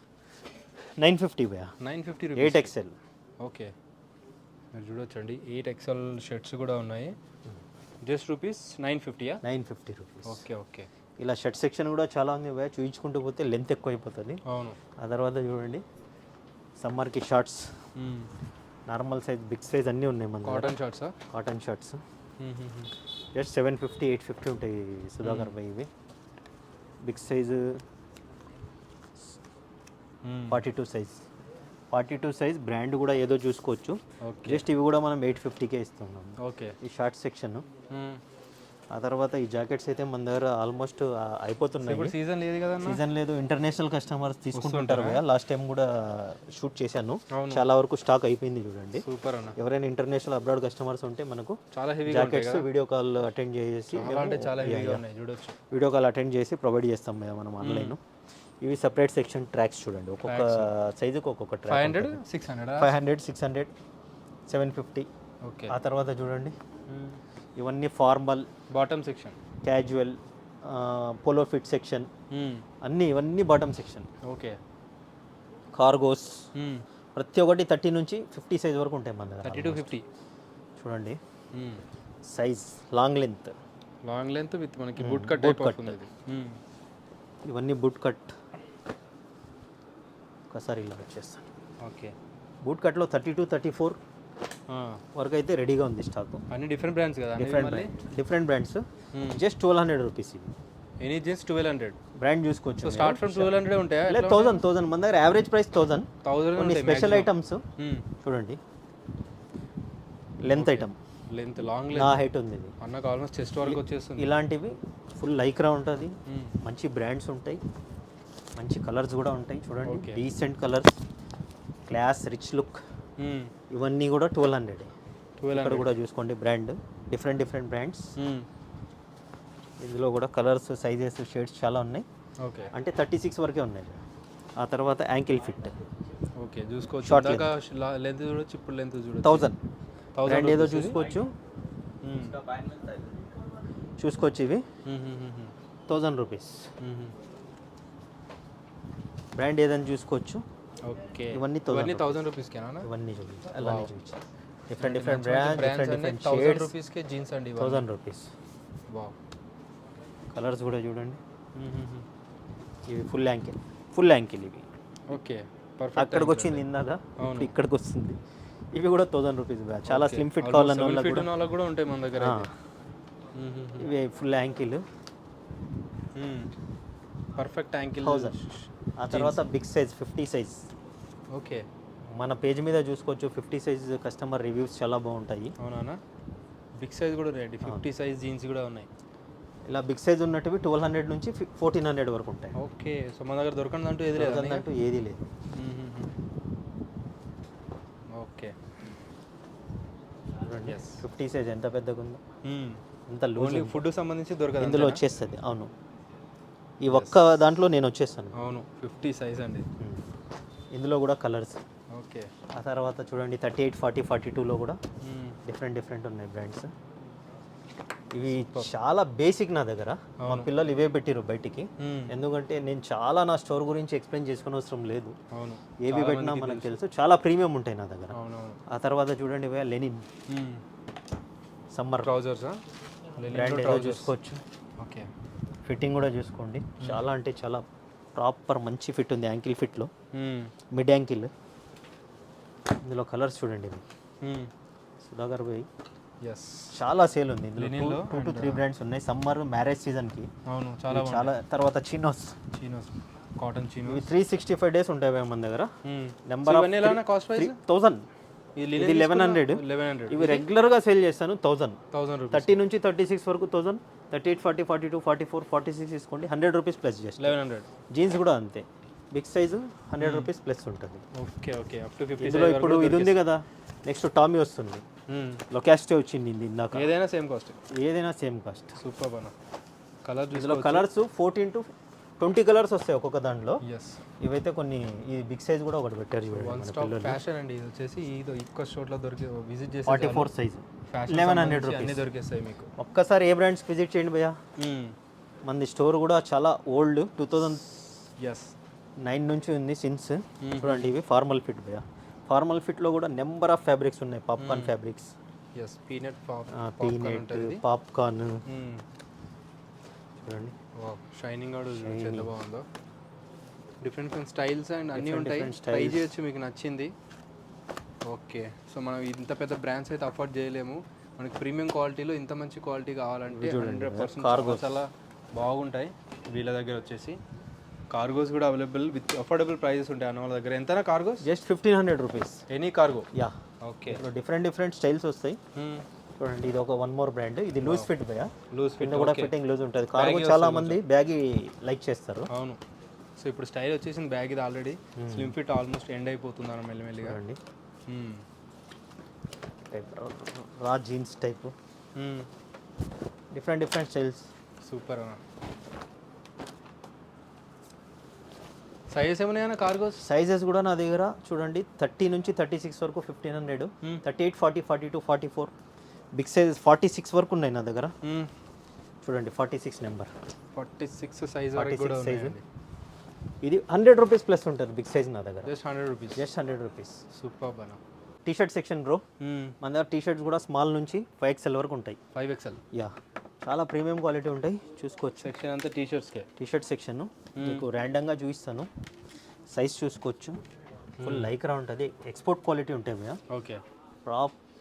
950 భయ్యా.
950 రూపీస్.
8XL.
ఓకే. మీరు చూడొచ్చండి 8XL షర్ట్స్ కూడా ఉన్నాయి. జస్ట్ రూపీస్ 950యా? 950
రూపీస్.
ఓకే. ఓకే.
ఇలా షర్ట్ సెక్షన్ కూడా చాలా ఉంది భయ్యా. చూయించుకుంటూ పోతే లెంత్ ఎక్కువ అయిపోతుంది.
అవును.
ఆ తర్వాత చూడండి సమ్మర్కి shorts, normal size, big size అన్నీ ఉన్నాయి మన దగ్గర.
కాటన్ షార్ట్సా?
కాటన్ షార్ట్స్ జస్ట్ 750, 850 ఉంటాయి సుధాకర్ భాయ్. ఇవి big size 42 size. 42 size brand కూడా ఏదో చూసుకోవచ్చు. జస్ట్ ఇవి కూడా మనం 850కే ఇస్తున్నాం.
ఓకే.
ఈ షార్ట్ సెక్షన్. ఆ తర్వాత ఈ జాకెట్స్ అయితే మన దగ్గర ఆల్మోస్ట్ అయిపోతున్నాయి.
ఇప్పుడు సీజన్ లేదు కదా?
సీజన్ లేదు, ఇంటర్నేషనల్ కస్టమర్స్ తీసుకుంటుంటారు కదా. లాస్ట్ టైం కూడా షూట్ చేశాను, చాలా వరకు స్టాక్ అయిపోయింది చూడండి.
సూపర్ అన్న.
ఎవరైనా ఇంటర్నేషనల్ అబ్రాడ్ కస్టమర్స్ ఉంటే మనకు
చాలా heavy
jackets video call attend చేసి
చాలా హెవీగా ఉన్నాయి చూడొచ్చు.
వీడియో కాల్ అటెండ్ చేసి ప్రొవైడ్ చేస్తాం మనం ఆన్లైన్. ఇవి సెపరేట్ సెక్షన్ ట్రాక్స్ చూడండి, ఒక్కొక్క సైజుకి ఒక్కొక్క ట్రాక్.
500, 600,
500, 600, 750.
ఓకే.
ఆ తర్వాత చూడండి ఇవన్నీ formal,
bottom section,
casual, polo fit section అన్నీ, ఇవన్నీ బాటమ్ సెక్షన్.
ఓకే.
కార్గోస్ ప్రతి ఒక్కటి 30 నుంచి 50 సైజ్ వరకు ఉంటాయి మన దగ్గర.
30 to 50
చూడండి. సైజ్ లాంగ్ లెంత్
విత్ మనకి బూట్ కట్ టైప్ వస్తుంది ఇది.
ఇవన్నీ బూట్ కట్. ఒకసారి ఇలా వచ్చేస్తాను.
ఓకే.
బూట్ కట్లో 32, 34 వరకు అయితే రెడీగా ఉంది స్టాక్.
అన్ని డిఫరెంట్ బ్రాండ్స్ కదా,
డిఫరెంట్ బ్రాండ్స్. జస్ట్ 1200 రూపీస్ ఇవి.
Any jeans 1200.
బ్రాండ్ చూసుకోవచ్చు.
స్టార్ట్ ఫ్రమ్ 1200 ఉంటాయా?
లేదు 1000 మన దగ్గర యావరేజ్ ప్రైస్ 1000. కొన్ని స్పెషల్ ఐటమ్స్ చూడండి. లెంత్ ఐటమ్,
లెంత్ లాంగ్
నా హైట్ ఉంది ఇది
అన్నకు ఆల్మోస్ట్ చెస్ట్ వరకు వచ్చేస్తుంది.
ఇలాంటివి ఫుల్ లైక్రా ఉంటుంది. మంచి బ్రాండ్స్ ఉంటాయి, మంచి కలర్స్ కూడా ఉంటాయి. చూడండి decent colours, class, rich look. ఇవన్నీ కూడా 1200. ఇక్కడ కూడా చూసుకోండి బ్రాండ్, డిఫరెంట్ బ్రాండ్స్. ఇందులో కూడా కలర్స్, సైజెస్, షేడ్స్ చాలా ఉన్నాయి.
ఓకే,
అంటే 36 వరకే ఉన్నాయి. ఆ తర్వాత యాంకిల్ ఫిట్.
ఓకే చూసుకోవచ్చు. లెంత్ చూడొచ్చు, ఇప్పుడు లెంత్ చూడొచ్చు.
1000 బ్రాండ్ ఏదో చూసుకోవచ్చు. ఇవి 1000 రూపీస్. బ్రాండ్ ఏదని చూసుకోవచ్చు.
ఓకే,
ఇవన్నీ
1000 రూపీస్కేనా?
ఇవన్నీ చూపించు, అలానే చూపించు. డిఫరెంట్ బ్రాండ్, డిఫరెంట్
1000 రూపీస్కే జీన్స్ అండి.
1000 రూపీస్.
వావ్,
కలర్స్ కూడా చూడండి. ఇవి ఫుల్ యాంకిల్ ఇవి.
Okay, perfect.
అక్కడికి వచ్చింది ఇందాక, ఇక్కడికి వస్తుంది. ఇవి కూడా 1000 రూపీస్. చాలా స్లిమ్ ఫిట్ కావాలన్న
వాళ్ళకి కూడా ఉంటాయి మన దగ్గర.
ఇవి ఫుల్ యాంకిల్,
పర్ఫెక్ట్ యాంకిల్.
1000. ఆ తర్వాత బిగ్ సైజ్ 50 సైజ్.
ఓకే,
మన పేజ్ మీద చూసుకోవచ్చు. 50 సైజ్ కస్టమర్ రివ్యూస్ చాలా బాగుంటాయి.
అవునా? బిగ్ సైజ్ కూడా ఉన్నాయి, 50 సైజ్ జీన్స్ కూడా ఉన్నాయి.
ఇలా బిగ్ సైజ్ ఉన్నట్టువి 1200 నుంచి 1400 వరకు ఉంటాయి.
ఓకే, సో మన దగ్గర దొరకదంటూ ఏది లేదు.
ఏది లేదు.
ఓకే,
50 సైజ్ ఎంత పెద్దగా ఉందో, ఎంత లూజ్.
ఫుడ్ సంబంధించి దొరకదు
ఇందులో వచ్చేస్తుంది. అవును, ఈ ఒక్క దాంట్లో నేను వచ్చేస్తాను.
అవును, 50 సైజ్ అండి.
ఇందులో కూడా కలర్స్.
ఓకే,
ఆ తర్వాత చూడండి 38, 40, 42లో కూడా డిఫరెంట్ ఉన్నాయి బ్రాండ్స్. ఇవి చాలా బేసిక్ నా దగ్గర. మా పిల్లలు ఇవే పెట్టిరు బయటికి. ఎందుకంటే నేను చాలా నా స్టోర్ గురించి ఎక్స్ప్లెయిన్ చేసుకునే అవసరం లేదు.
అవును,
ఏవి పెట్టినా మనకు తెలుసు. చాలా ప్రీమియం ఉంటాయి నా దగ్గర. ఆ తర్వాత చూడండి ఇవే లెనిన్ సమ్మర్
ట్రౌజర్స్.
బ్రాండ్ ఏదో చూసుకోవచ్చు.
ఓకే,
ఫిట్టింగ్ కూడా చూసుకోండి. చాలా అంటే చాలా ప్రాపర్ మంచి ఫిట్ ఉంది. యాంకిల్ ఫిట్లో మిడ్ యాంకిల్. ఇందులో కలర్స్ చూడండి. సుధాకర్ భాయ్ చాలా సేల్ ఉంది ఇందులో. 2 to 3 బ్రాండ్స్ ఉన్నాయి. సమ్మర్ మ్యారేజ్ సీజన్కి.
అవును,
చాలా. తర్వాత చినోస్
కాటన్ చినోస్.
ఇవి 365 డేస్ ఉంటాయి మన దగ్గర. Number of 1000. ఇది 1100. ఇవి రెగ్యులర్గా సేల్ చేస్తాను 1000. 30 నుంచి 36 వరకు 1000. 38, 40, 42, 44, 46 తీసుకోండి. 100 రూపీస్ ప్లస్ చేసి
1100.
జీన్స్ కూడా అంతే. బిగ్ సైజు 100 రూపీస్ ప్లస్ ఉంటుంది.
Okay, up to 50.
ఇందులో ఇప్పుడు ఇది ఉంది కదా, నెక్స్ట్ టామీ వస్తుంది. లొకాసిటీ వచ్చింది ఇందాక.
ఏదైనా సేమ్ కాస్ట్. సూపర్ అన్న. కలర్
ఇందులో కలర్స్ 14 to 20 కలర్స్ వస్తాయి ఒక్కొక్క దాంట్లో. ఇవైతే కొన్ని. ఈ బిగ్ సైజ్ కూడా ఒకటి పెట్టారు చూడండి.
ఫ్యాషన్ అండి ఇది వచ్చేసి. ఇది ఎక్కువ స్టోర్లో దొరికి విజిట్ చేసి
44 సైజ్ 1100 రూపీస్
అన్ని దొరికేస్తాయి మీకు.
ఒక్కసారి ఏ బ్రాండ్స్కి విజిట్ చేయండి భయ్యా. మనది స్టోర్ కూడా చాలా ఓల్డ్, 2009 నుంచి ఉంది సిన్స్. చూడండి ఇవి ఫార్మల్ ఫిట్ భయ్యా. ఫార్మల్ ఫిట్లో కూడా నెంబర్ ఆఫ్ ఫ్యాబ్రిక్స్ ఉన్నాయి. Popcorn fabrics,
peanut,
popcorn. చూడండి
షైనింగ్ కూడా ఎంత బాగుందో. డిఫరెంట్ స్టైల్స్ అండ్ అన్నీ ఉంటాయి. ట్రై చేయొచ్చు మీకు నచ్చింది. ఓకే, సో మనం ఇంత పెద్ద బ్రాండ్స్ అయితే అఫోర్డ్ చేయలేము. మనకి ప్రీమియం క్వాలిటీలో ఇంత మంచి క్వాలిటీ కావాలంటే 100% చాలా బాగుంటాయి వీళ్ళ దగ్గర వచ్చేసి. కార్గోస్ కూడా అవైలబుల్ విత్ అఫోర్డబుల్ ప్రైజెస్ ఉంటాయి అన్న వాళ్ళ దగ్గర. ఎంత cargos?
Just 1500 rupees
any cargo.
Yeah,
okay.
Different styles వస్తాయి. చూడండి ఇది ఒక వన్ మోర్ బ్రాండ్. ఇది లూజ్ ఫిట్ భయ్యా.
లూజ్ ఫిట్
కూడా ఫిట్టింగ్ లూజ్ ఉంటుంది. కార్గో చాలా మంది బ్యాగీ లైక్ చేస్తారు.
అవును, సో ఇప్పుడు స్టైల్ వచ్చేసింది బ్యాగ్. ఇది already slim fit almost end అయిపోతుంది అన్న మెల్లిమెల్లిగా.
అండి రా jeans type. Different styles.
Super అన్న. సైజెస్ ఏమైనా కార్గోస్?
సైజెస్ కూడా నా దగ్గర చూడండి 30 నుంచి 36 వరకు 1500. 38, 40, 42, 44. బిగ్ సైజ్ 46 వరకు ఉన్నాయి నా దగ్గర. చూడండి 46 నెంబర్.
46 సైజ్ వరకు కూడా
సైజ్. ఇది 100 రూపీస్ ప్లస్ ఉంటుంది బిగ్ సైజ్ నా దగ్గర.
Just 100 rupees. సూపర్ బనా.
T shirt section bro. మన దగ్గర టీ షర్ట్స్ కూడా స్మాల్ నుంచి 5XL వరకు ఉంటాయి.
5XL.
యా, చాలా ప్రీమియం క్వాలిటీ ఉంటాయి. చూసుకోవచ్చు.
సెక్షన్ అంతా టీ షర్ట్
సెక్షన్ మీకు ర్యాండమ్గా చూపిస్తాను. సైజ్ చూసుకోవచ్చు. ఫుల్ లైక్రా ఉంటుంది. ఎక్స్పోర్ట్ క్వాలిటీ ఉంటాయి భయ్యా.
ఓకే.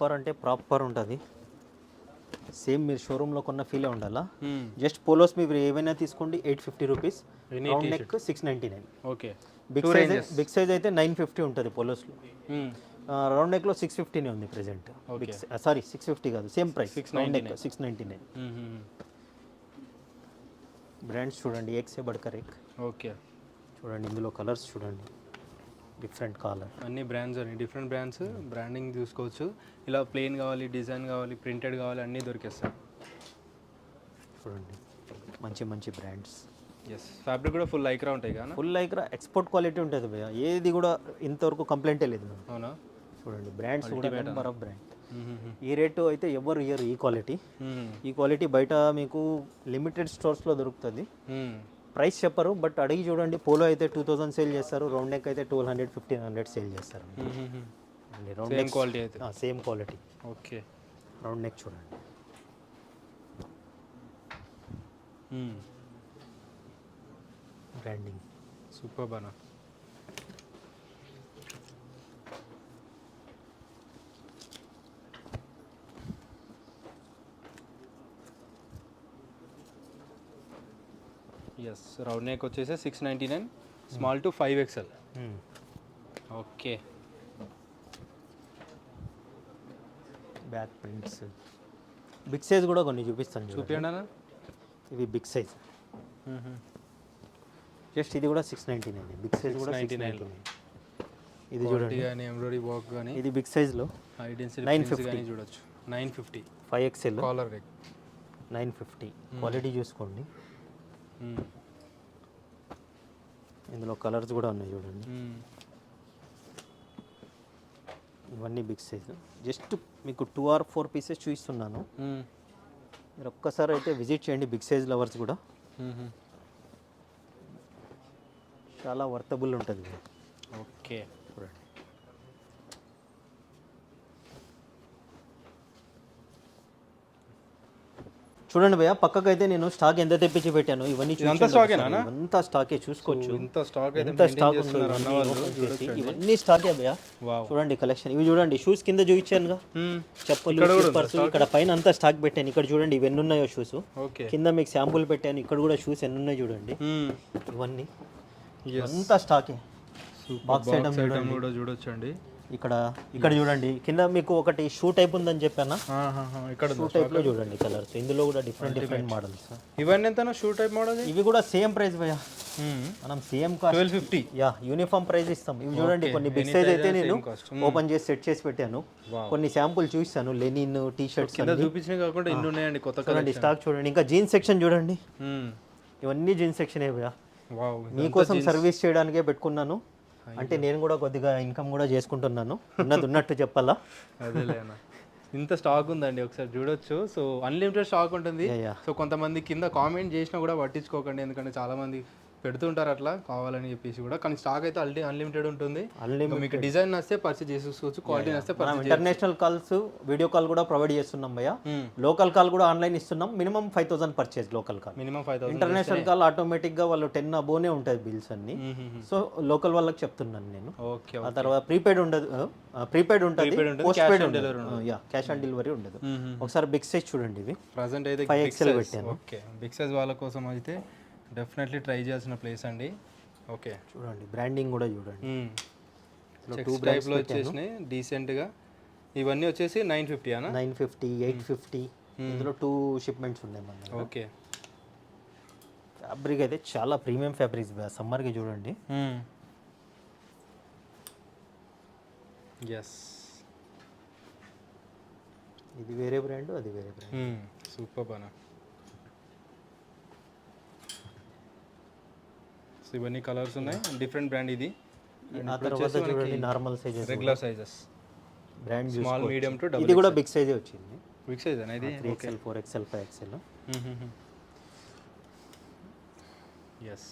చెప్పారంటే ప్రాపర్ ఉంటుంది, సేమ్ మీరు షోరూంలో కొన్న ఫీలే ఉండాలా. జస్ట్ పోలోస్ మీరు ఏవైనా తీసుకోండి 850 rupees, round neck 699.
Okay.
Big size అయితే 950 ఉంటుంది పోలోస్లో, రౌండ్ నెక్లో 650 ఉంది ప్రెసెంట్. సారీ 650 కాదు, same price, round neck 699. Brands చూడండి, ఏక్ సే బడ్కర్ ఏక్.
ఓకే.
చూడండి ఇందులో కలర్స్ చూడండి, డిఫరెంట్ కలర్,
అన్ని బ్రాండ్స్ అని డిఫరెంట్ బ్రాండ్స్, బ్రాండింగ్ చూసుకోవచ్చు. ఇలా ప్లెయిన్ కావాలి, డిజైన్ కావాలి, ప్రింటెడ్ కావాలి, అన్నీ దొరికేస్తాయి.
చూడండి మంచి మంచి బ్రాండ్స్.
ఎస్, ఫ్యాబ్రిక్ కూడా ఫుల్ లైక్రా ఉంటాయి కదా.
ఫుల్ లైక్రా ఎక్స్పోర్ట్ క్వాలిటీ ఉంటుంది భయ్య, ఏది కూడా ఇంతవరకు కంప్లైంటే లేదు.
అవునా?
చూడండి బ్రాండ్స్ కూడా నెంబర్ ఆఫ్ బ్రాండ్. ఈ రేటు అయితే ఎవరు ఇయ్యరు ఈ క్వాలిటీ. ఈ క్వాలిటీ బయట మీకు లిమిటెడ్ స్టోర్స్లో దొరుకుతుంది, ప్రైస్ చెప్పరు, బట్ అడిగి చూడండి. పోలో అయితే 2000 సేల్ చేస్తారు, రౌండ్ నెక్ అయితే 1200-1500 సేల్ చేస్తారు. రౌండ్ నెక్
క్వాలిటీ అయితే
same quality.
Okay.
Round neck చూడండి, బ్రాండింగ్
సూపర్ బానా. ఎస్, రౌండ్ నెక్ వచ్చేసి 699, small to 5XL. Okay.
Back prints, big size కూడా కొన్ని చూపిస్తాను
చూపించండి అన్న.
ఇవి బిగ్ సైజ్, జస్ట్ ఇది కూడా 699, బిగ్ సైజ్ కూడా 699. ఇది చూడండి
కానీ ఎంబ్రాయిడరీ వర్క్ కానీ,
ఇది బిగ్ సైజ్లో
హై డెన్సిటీ 950 చూడొచ్చు. 950
5XL
కాలర్ రేట్
950. క్వాలిటీ చూసుకోండి, ఇందులో కలర్స్ కూడా ఉన్నాయి చూడండి. ఇవన్నీ బిగ్ సైజ్, జస్ట్ మీకు 2 or 4 పీసెస్ చూపిస్తున్నాను. మీరు ఒక్కసారి అయితే విజిట్ చేయండి, బిగ్ సైజ్ లవర్స్ కూడా చాలా వర్తబుల్ ఉంటుంది.
ఓకే.
చూడండి చూడండి భయ్య, పక్కకైతే నేను స్టాక్ ఎంత తెప్పించి పెట్టాను, ఇవన్నీ అంతా స్టాకే చూసుకోవచ్చు. ఎంత స్టాక్ ఇవన్నీ స్టాకే భయ్య. చూడండి కలెక్షన్, ఇవి చూడండి షూస్ కింద చూపించానుగా, చెప్పులు, స్లిప్పర్స్, ఇక్కడ పైన అంతా స్టాక్ పెట్టాను. ఇక్కడ చూడండి ఇవి ఎన్ని ఉన్నాయో షూస్, కింద మీకు శాంపుల్ పెట్టాను. ఇక్కడ కూడా షూస్ ఎన్ని ఉన్నాయో చూడండి, ఇవన్నీ అంతా స్టాకే. బాక్స్ ఐటమ్
కూడా చూడొచ్చండి.
ఇక్కడ చూడండి, కింద మీకు ఒకటి షూ టైప్ ఉందని చెప్పానా, ఇక్కడ షూ టైప్ లో చూడండి కలర్స్, ఇందులో కూడా డిఫరెంట్ మోడల్స్.
ఇవన్నీ ఎంత షూ టైప్ మోడల్?
ఇవి కూడా సేమ్ ప్రైస్ భయ్యా, మనం same cost
1250.
Yeah, uniform price ఇస్తాం. ఇవి చూడండి కొన్ని బిగ్ సైజ్ అయితే నేను ఓపెన్ చేసి సెట్ చేసి పెట్టాను, కొన్ని శాంపుల్ చూపిస్తాను. లెనిన్ టీ షర్ట్స్
చూపించిన కాకుండా ఇన్ని ఉన్నాయండి కొత్త
చూడండి స్టాక్ చూడండి. ఇంకా జీన్స్ సెక్షన్ చూడండి, ఇవన్నీ జీన్స్ సెక్షన్ భయ్యా, మీకోసం సర్వీస్ చేయడానికే పెట్టుకున్నాను. అంటే నేను కూడా కొద్దిగా ఇన్కమ్ కూడా చేసుకుంటున్నాను, ఉన్నట్టు చెప్పాలా.
అదేలేనా, ఇంత స్టాక్ ఉందండి, ఒకసారి చూడొచ్చు. సో అన్లిమిటెడ్ స్టాక్ ఉంటుంది. సో కొంతమంది కింద కామెంట్ చేసినా కూడా పట్టించుకోకండి, ఎందుకంటే చాలా మంది పెడుతుంటారు అట్లా కావాలని చెప్పేసి కూడా. కానీ స్టాక్ అయితే అన్లిమిటెడ్ ఉంటుంది. మీకు డిజైన్ నస్తే పర్చేస్ చేసుకోవచ్చు, క్వాలిటీ నస్తే purchase.
International calls, video call కూడా ప్రొవైడ్ చేస్తున్నాం భయ్య. లోకల్ కాల్ కూడా ఆన్లైన్ ఇస్తున్నాం. Minimum 5000 purchase local call,
minimum 5000.
International call automatic గా వాళ్ళు 10 అబోనే ఉంటుంది బిల్స్ అన్ని. సో లోకల్ వాళ్ళకి చెప్తున్నాను నేను.
ఓకే.
ఆ తర్వాత ప్రీపెయిడ్ ఉండదు, ప్రీపెయిడ్ ఉంటుంది, పోస్ట్ పెయిడ్ ఉండదు, యా క్యాష్ ఆన్ డెలివరీ ఉండదు. ఒకసారి బిగ్ సైజ్ చూడండి, ఇవి
ప్రెజెంట్ అయితే
5XL పెట్టాను.
ఓకే, బిగ్ సైజ్ వాళ్ళ కోసం అయితే డెఫినెట్లీ ట్రై చేయాల్సిన ప్లేస్ అండి. ఓకే,
చూడండి బ్రాండింగ్ కూడా చూడండి,
చెక్స్ టైప్లో వచ్చేసినాయి డీసెంట్గా. ఇవన్నీ వచ్చేసి 950 అన్న,
950, 850. ఇందులో 2 షిప్మెంట్స్ ఉన్నాయి మన దగ్గర.
ఓకే.
ఫ్యాబ్రిక్ అయితే చాలా ప్రీమియం ఫ్యాబ్రిక్స్, సమ్మర్కి చూడండి.
ఎస్,
ఇది వేరే బ్రాండ్, అది వేరే బ్రాండ్.
సూపర్ బానా. సో ఇవన్నీ కలర్స్ ఉన్నాయి, డిఫరెంట్ బ్రాండ్ ఇది.
ఆ తర్వాత చూడండి normal sizes,
regular sizes,
brand
small medium to double.
ఇది కూడా బిగ్ సైజే వచ్చింది.
బిగ్ సైజ్ అనేది
3XL, 4XL, 5XL.
Yes,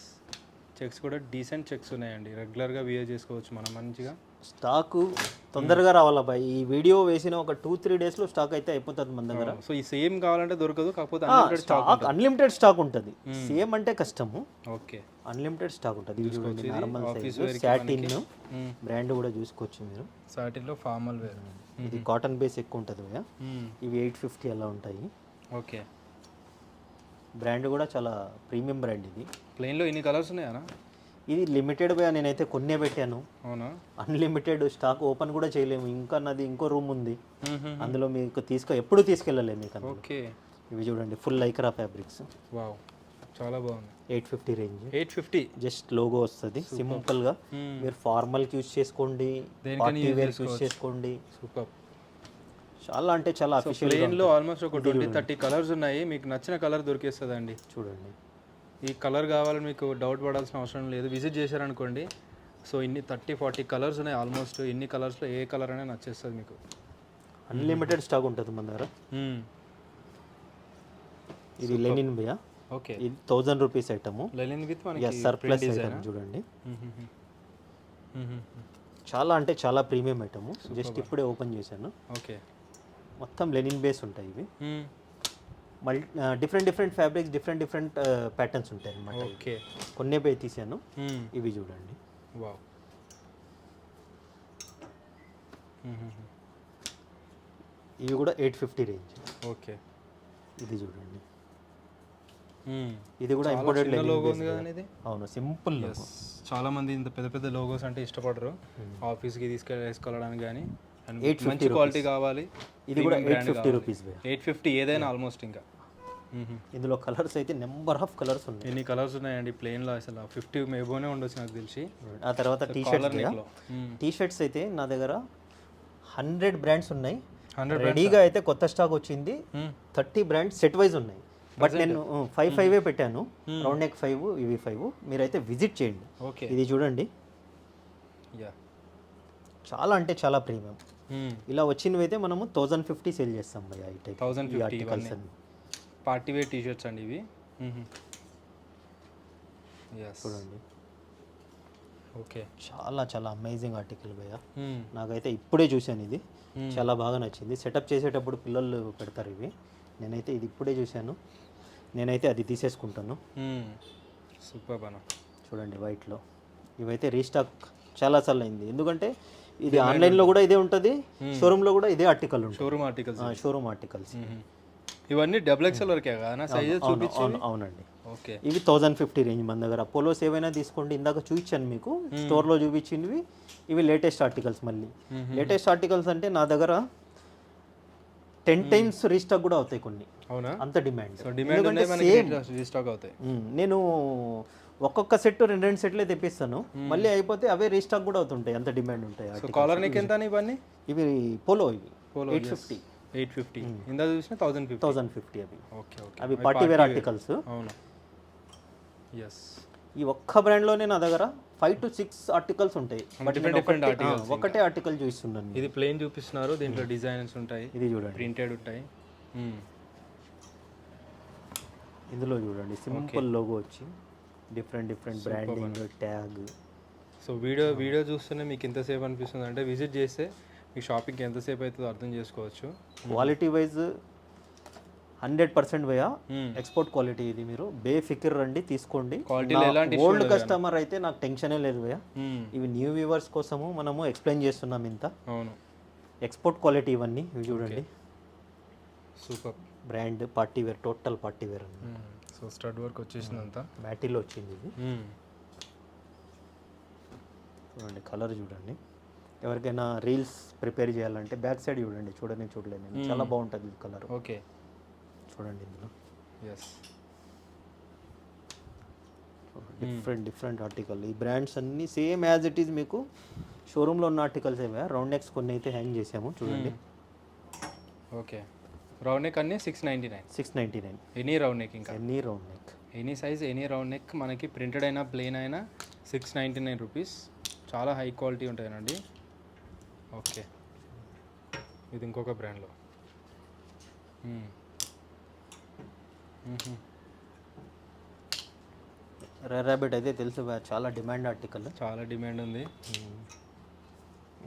checks కూడా డీసెంట్ చెక్స్ ఉన్నాయండి, రెగ్యులర్గా వియర్ చేసుకోవచ్చు మనం మంచిగా.
స్టాకు తొందరగా రావాలా బాయ్, ఈ వీడియో వేసిన ఒక 2-3 డేస్లో స్టాక్ అయితే అయిపోతుంది మన దగ్గర.
సో ఈ సేమ్ కావాలంటే దొరకదు, కాకపోతే
అన్లిమిటెడ్ స్టాక్ ఉంటుంది. సేమ్ అంటే కష్టము,
ఓకే,
అన్లిమిటెడ్ స్టాక్ ఉంటుంది. నార్మల్ సైజ్ సాటిన్ బ్రాండ్ కూడా చూసుకోవచ్చు మీరు.
సాటిన్లో ఫార్మల్ వేర్
ఇది కాటన్ బేస్ ఎక్కువ ఉంటుంది భయ్యా. ఇవి 850 అలా ఉంటాయి.
ఓకే.
బ్రాండ్ కూడా చాలా ప్రీమియం బ్రాండ్ ఇది.
ప్లెయిన్లో ఇన్ని కలర్స్ ఉన్నాయా?
ఇది లిమిటెడ్ భయ్యా, నేనైతే కొన్నే పెట్టాను.
అవునా?
అన్లిమిటెడ్ స్టాక్ ఓపెన్ కూడా చేయలేము. ఇంకా నాది ఇంకో రూమ్ ఉంది, అందులో మీకు ఎప్పుడు తీసుకెళ్ళలేము మీకు.
ఓకే.
ఇవి చూడండి ఫుల్ లైక్రా ఫ్యాబ్రిక్స్.
వావ్, చాలా బాగుంది.
850 రేంజ్.
850
జస్ట్ లోగో వస్తుంది సింపుల్గా. మీరు ఫార్మల్కి యూజ్ చేసుకోండి, పార్టీ వేర్కి యూజ్ చేసుకోండి.
సూపర్.
చాలా అంటే చాలా అఫీషియల్.
ప్లెయిన్లో ఆల్మోస్ట్ ఒక 20-30 కలర్స్ ఉన్నాయి. మీకు నచ్చిన కలర్ దొరికేస్తుందండి.
చూడండి,
ఈ కలర్ కావాలని మీకు డౌట్ పడాల్సిన అవసరం లేదు. విజిట్ చేశారనుకోండి, సో ఇన్ని 30-40 కలర్స్ ఉన్నాయి ఆల్మోస్ట్. ఇన్ని కలర్స్లో ఏ కలర్ అయినా నచ్చేస్తుంది మీకు.
అన్లిమిటెడ్ స్టాక్ ఉంటుంది మన దగ్గర. ఇది లెనిన్ భయ్యా.
ఓకే.
ఇది 1000 రూపీస్ ఐటమ్.
లెనిన్ విత్ మనకి
సర్ప్లస్ ఐటమ్ చూడండి. చాలా అంటే చాలా ప్రీమియం ఐటమ్. జస్ట్ ఇప్పుడే ఓపెన్ చేశాను.
ఓకే.
మొత్తం లెనిన్ బేస్ ఉంటాయి ఇవి. డిఫరెంట్ ఫ్యాబ్రిక్స్, డిఫరెంట్ ప్యాటర్న్స్ ఉంటాయి అన్నమాట.
ఓకే.
కొన్నే పే తీసాను. ఇవి చూడండి.
వావ్.
ఇవి కూడా 850 రేంజ్.
ఓకే.
ఇది చూడండి, ఇది కూడా ఇంపోర్టెడ్
లోగో ఉంది కదా ఇది.
అవును, సింపుల్.
చాలా మంది ఇంత పెద్ద పెద్ద లోగోస్ అంటే ఇష్టపడరు, ఆఫీస్కి వేసుకోవడానికి కానీ.
850
మంచి క్వాలిటీ కావాలి.
ఇది కూడా 850 రూపీస్.
850 ఏదైనా ఆల్మోస్ట్. ఇంకా
ఇందులో కలర్స్ అయితే నెంబర్ ఆఫ్ కలర్స్ ఉన్నాయి.
ఎన్ని కలర్స్ ఉన్నాయండి ప్లెయిన్లో? అసలు 50 మేబోనే ఉండొచ్చు నాకు తెలిసి.
ఆ తర్వాత టీ షర్ట్స్ అయితే నా దగ్గర 100 బ్రాండ్స్ ఉన్నాయి. రెడీగా అయితే కొత్త స్టాక్ వచ్చింది. 30 బ్రాండ్స్ సెట్ వైజ్ ఉన్నాయి. బట్ నేను 5 పెట్టాను. రౌండ్ నెక్ 5, ఇవి 5. మీరైతే విజిట్ చేయండి.
ఓకే.
ఇది చూడండి, చాలా అంటే చాలా ప్రీమియం. ఇలా వచ్చినవి అయితే మనము 1050 సేల్ చేస్తాం భయ్యా. ఈ type
1050 party wear T shirts అండి ఇవి.
చూడండి,
ఓకే.
చాలా చాలా అమేజింగ్ ఆర్టికల్ భయ్యా. నాకైతే ఇప్పుడే చూశాను, ఇది చాలా బాగా నచ్చింది. సెటప్ చేసేటప్పుడు పిల్లలు పెడతారు ఇవి. నేనైతే ఇది ఇప్పుడే చూశాను, నేనైతే అది తీసేసుకుంటాను.
సూపర్ బాగా.
చూడండి వైట్లో ఇవైతే రీస్టాక్ చాలా సార్లు అయింది. ఎందుకంటే ఇది ఆన్లైన్లో కూడా ఇదే ఉంటుంది, షోరూంలో కూడా ఇదే ఆర్టికల్ ఉంటుంది. Showroom articles.
ఇవన్నీ XXL వరకే కదా సైజ్ చూపించండి.
అవునండి.
ఓకే.
ఇవి 1050 రేంజ్ మన దగ్గర. పోలోస్ ఏవైనా తీసుకోండి, ఇందాక చూపించాను మీకు స్టోర్లో చూపించినవి. ఇవి లేటెస్ట్ ఆర్టికల్స్. మళ్ళీ లేటెస్ట్ ఆర్టికల్స్ అంటే నా దగ్గర 10 టైమ్స్ రీస్టాక్ కూడా అవుతాయి కొన్ని.
అవునా?
అంత డిమాండ్.
రీస్టాక్ అవుతాయి.
నేను ఒక్కొక్క సెట్ 2 సెట్లే తెప్పిస్తాను, మళ్ళీ అయిపోతే అవే రీస్టాక్ కూడా అవుతుంటాయి. అంత డిమాండ్ ఉంటాయి.
కాలర్ నెక్ ఎంత ఇవన్నీ?
ఇవి పోలో 850.
ఇందా చూసిన 1050
అవి.
ఓకే.
అవి పార్టీ వేర్ ఆర్టికల్స్.
అవును.
ఈ ఒక్క బ్రాండ్లోనే నా దగ్గర 5 to 6 ఆర్టికల్స్ ఉంటాయి. ఒకటే ఆర్టికల్ చూపిస్తున్నాను.
ఇది ప్లెయిన్ చూపిస్తున్నారు, దీంట్లో డిజైన్స్ ఉంటాయి.
ఇది చూడండి,
ప్రింటెడ్ ఉంటాయి.
ఇందులో చూడండి సింపుల్ లోగో వచ్చి different branding tag.
So video చూస్తేనే మీకు ఎంతసేపు అనిపిస్తుంది అంటే, విజిట్ చేస్తే మీ షాపింగ్కి ఎంతసేపు అవుతుందో అర్థం చేసుకోవచ్చు.
క్వాలిటీ వైజ్ 100% భయ్యా, ఎక్స్పోర్ట్ క్వాలిటీ. ఇది మీరు బేఫికర్ రండి, తీసుకోండి. ఓల్డ్ కస్టమర్ అయితే నాకు టెన్షనే లేదు భయ్యా. ఇవి న్యూ వ్యూవర్స్ కోసము మనము ఎక్స్ప్లెయిన్ చేస్తున్నాం ఇంత.
అవును.
ఎక్స్పోర్ట్ క్వాలిటీ ఇవన్నీ. ఇవి చూడండి,
super
brand party wear, total party wear అండి.
సో స్టడ్ వర్క్ వచ్చేసిందంతా
మ్యాటీలో వచ్చింది ఇది. చూడండి కలర్ చూడండి. ఎవరికైనా రీల్స్ ప్రిపేర్ చేయాలంటే బ్యాక్ సైడ్ చూడండి, చూడలేదు నేను, చాలా బాగుంటుంది ఇది కలర్.
ఓకే.
చూడండి ఇందులో
ఎస్
డిఫరెంట్ ఆర్టికల్. ఈ బ్రాండ్స్ అన్నీ సేమ్ యాజ్ ఇట్ ఈజ్ మీకు షోరూంలో ఉన్న ఆర్టికల్స్ ఏవే. రౌండ్ నెక్స్ కొన్ని అయితే హ్యాంగ్ చేసాము చూడండి.
ఓకే. రౌండ్ నెక్ అన్నీ 699. ఎనీ రౌండ్ నెక్, ఇంకా
any round neck,
any size, any round neck మనకి ప్రింటెడ్ అయినా ప్లెయిన్ అయినా 699 రూపీస్. చాలా హై క్వాలిటీ ఉంటాయండి. ఓకే. ఇది ఇంకొక బ్రాండ్లో.
రెడ్ ర్యాబిట్ అయితే తెలుసు, చాలా డిమాండ్ ఆర్టికల్.
చాలా డిమాండ్ ఉంది.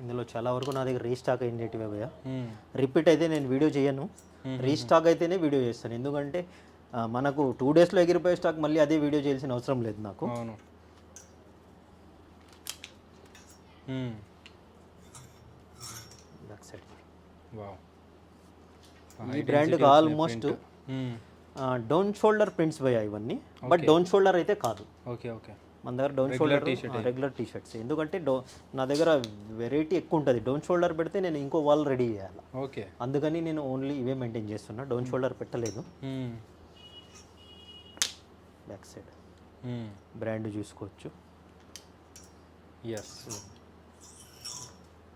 ఇందులో చాలా వరకు నా దగ్గర రీస్టాక్ అయినటివే భయ్యా. రిపీట్ అయితే నేను వీడియో చేయను, రీస్టాక్ అయితేనే వీడియో చేస్తాను. ఎందుకంటే మనకు 2 డేస్లో ఎగిరిపోయే స్టాక్ మళ్ళీ అదే వీడియో చేయాల్సిన అవసరం లేదు నాకు.
అవును.
బ్యాక్ సైడ్
వావ్,
ఈ బ్రాండ్కి ఆల్మోస్ట్ డౌన్ షోల్డర్ ప్రింట్స్ పోయాయి ఇవన్నీ, బట్ డౌన్ షోల్డర్ అయితే కాదు.
ఓకే ఓకే,
మన దగ్గర down shoulder regular T shirts, ఎందుకంటే నా దగ్గర వెరైటీ ఎక్కువ ఉంటుంది. డౌన్ షోల్డర్ పెడితే నేను ఇంకో వాల్ రెడీ చేయాలి,
ఓకే.
అందుకని నేను ఓన్లీ ఇవే మెయింటైన్ చేస్తున్నా, డౌన్ షోల్డర్ పెట్టలేదు. బ్యాక్ సైడ్ బ్రాండ్ చూసుకోవచ్చు.
ఎస్,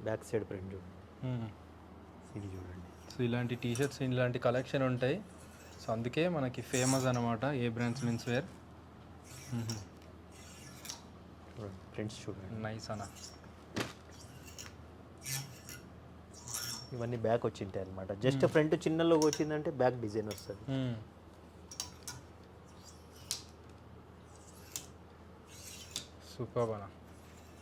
బ్యాక్ సైడ్ ప్రింట్ చూడండి, ఇది చూడండి.
సో ఇలాంటి టీషర్ట్స్ ఇలాంటి కలెక్షన్ ఉంటాయి. సో అందుకే మనకి ఫేమస్ అనమాట ఏ బ్రాండ్స్ మెన్స్ వేర్.
ప్రింట్స్ చూడండి,
నైస్ అన్న.
ఇవన్నీ బ్యాక్ వచ్చింటాయి అనమాట. జస్ట్ ఫ్రంట్ చిన్నలోకి వచ్చిందంటే బ్యాక్ డిజైన్ వస్తుంది.
సూపర్ అన్న.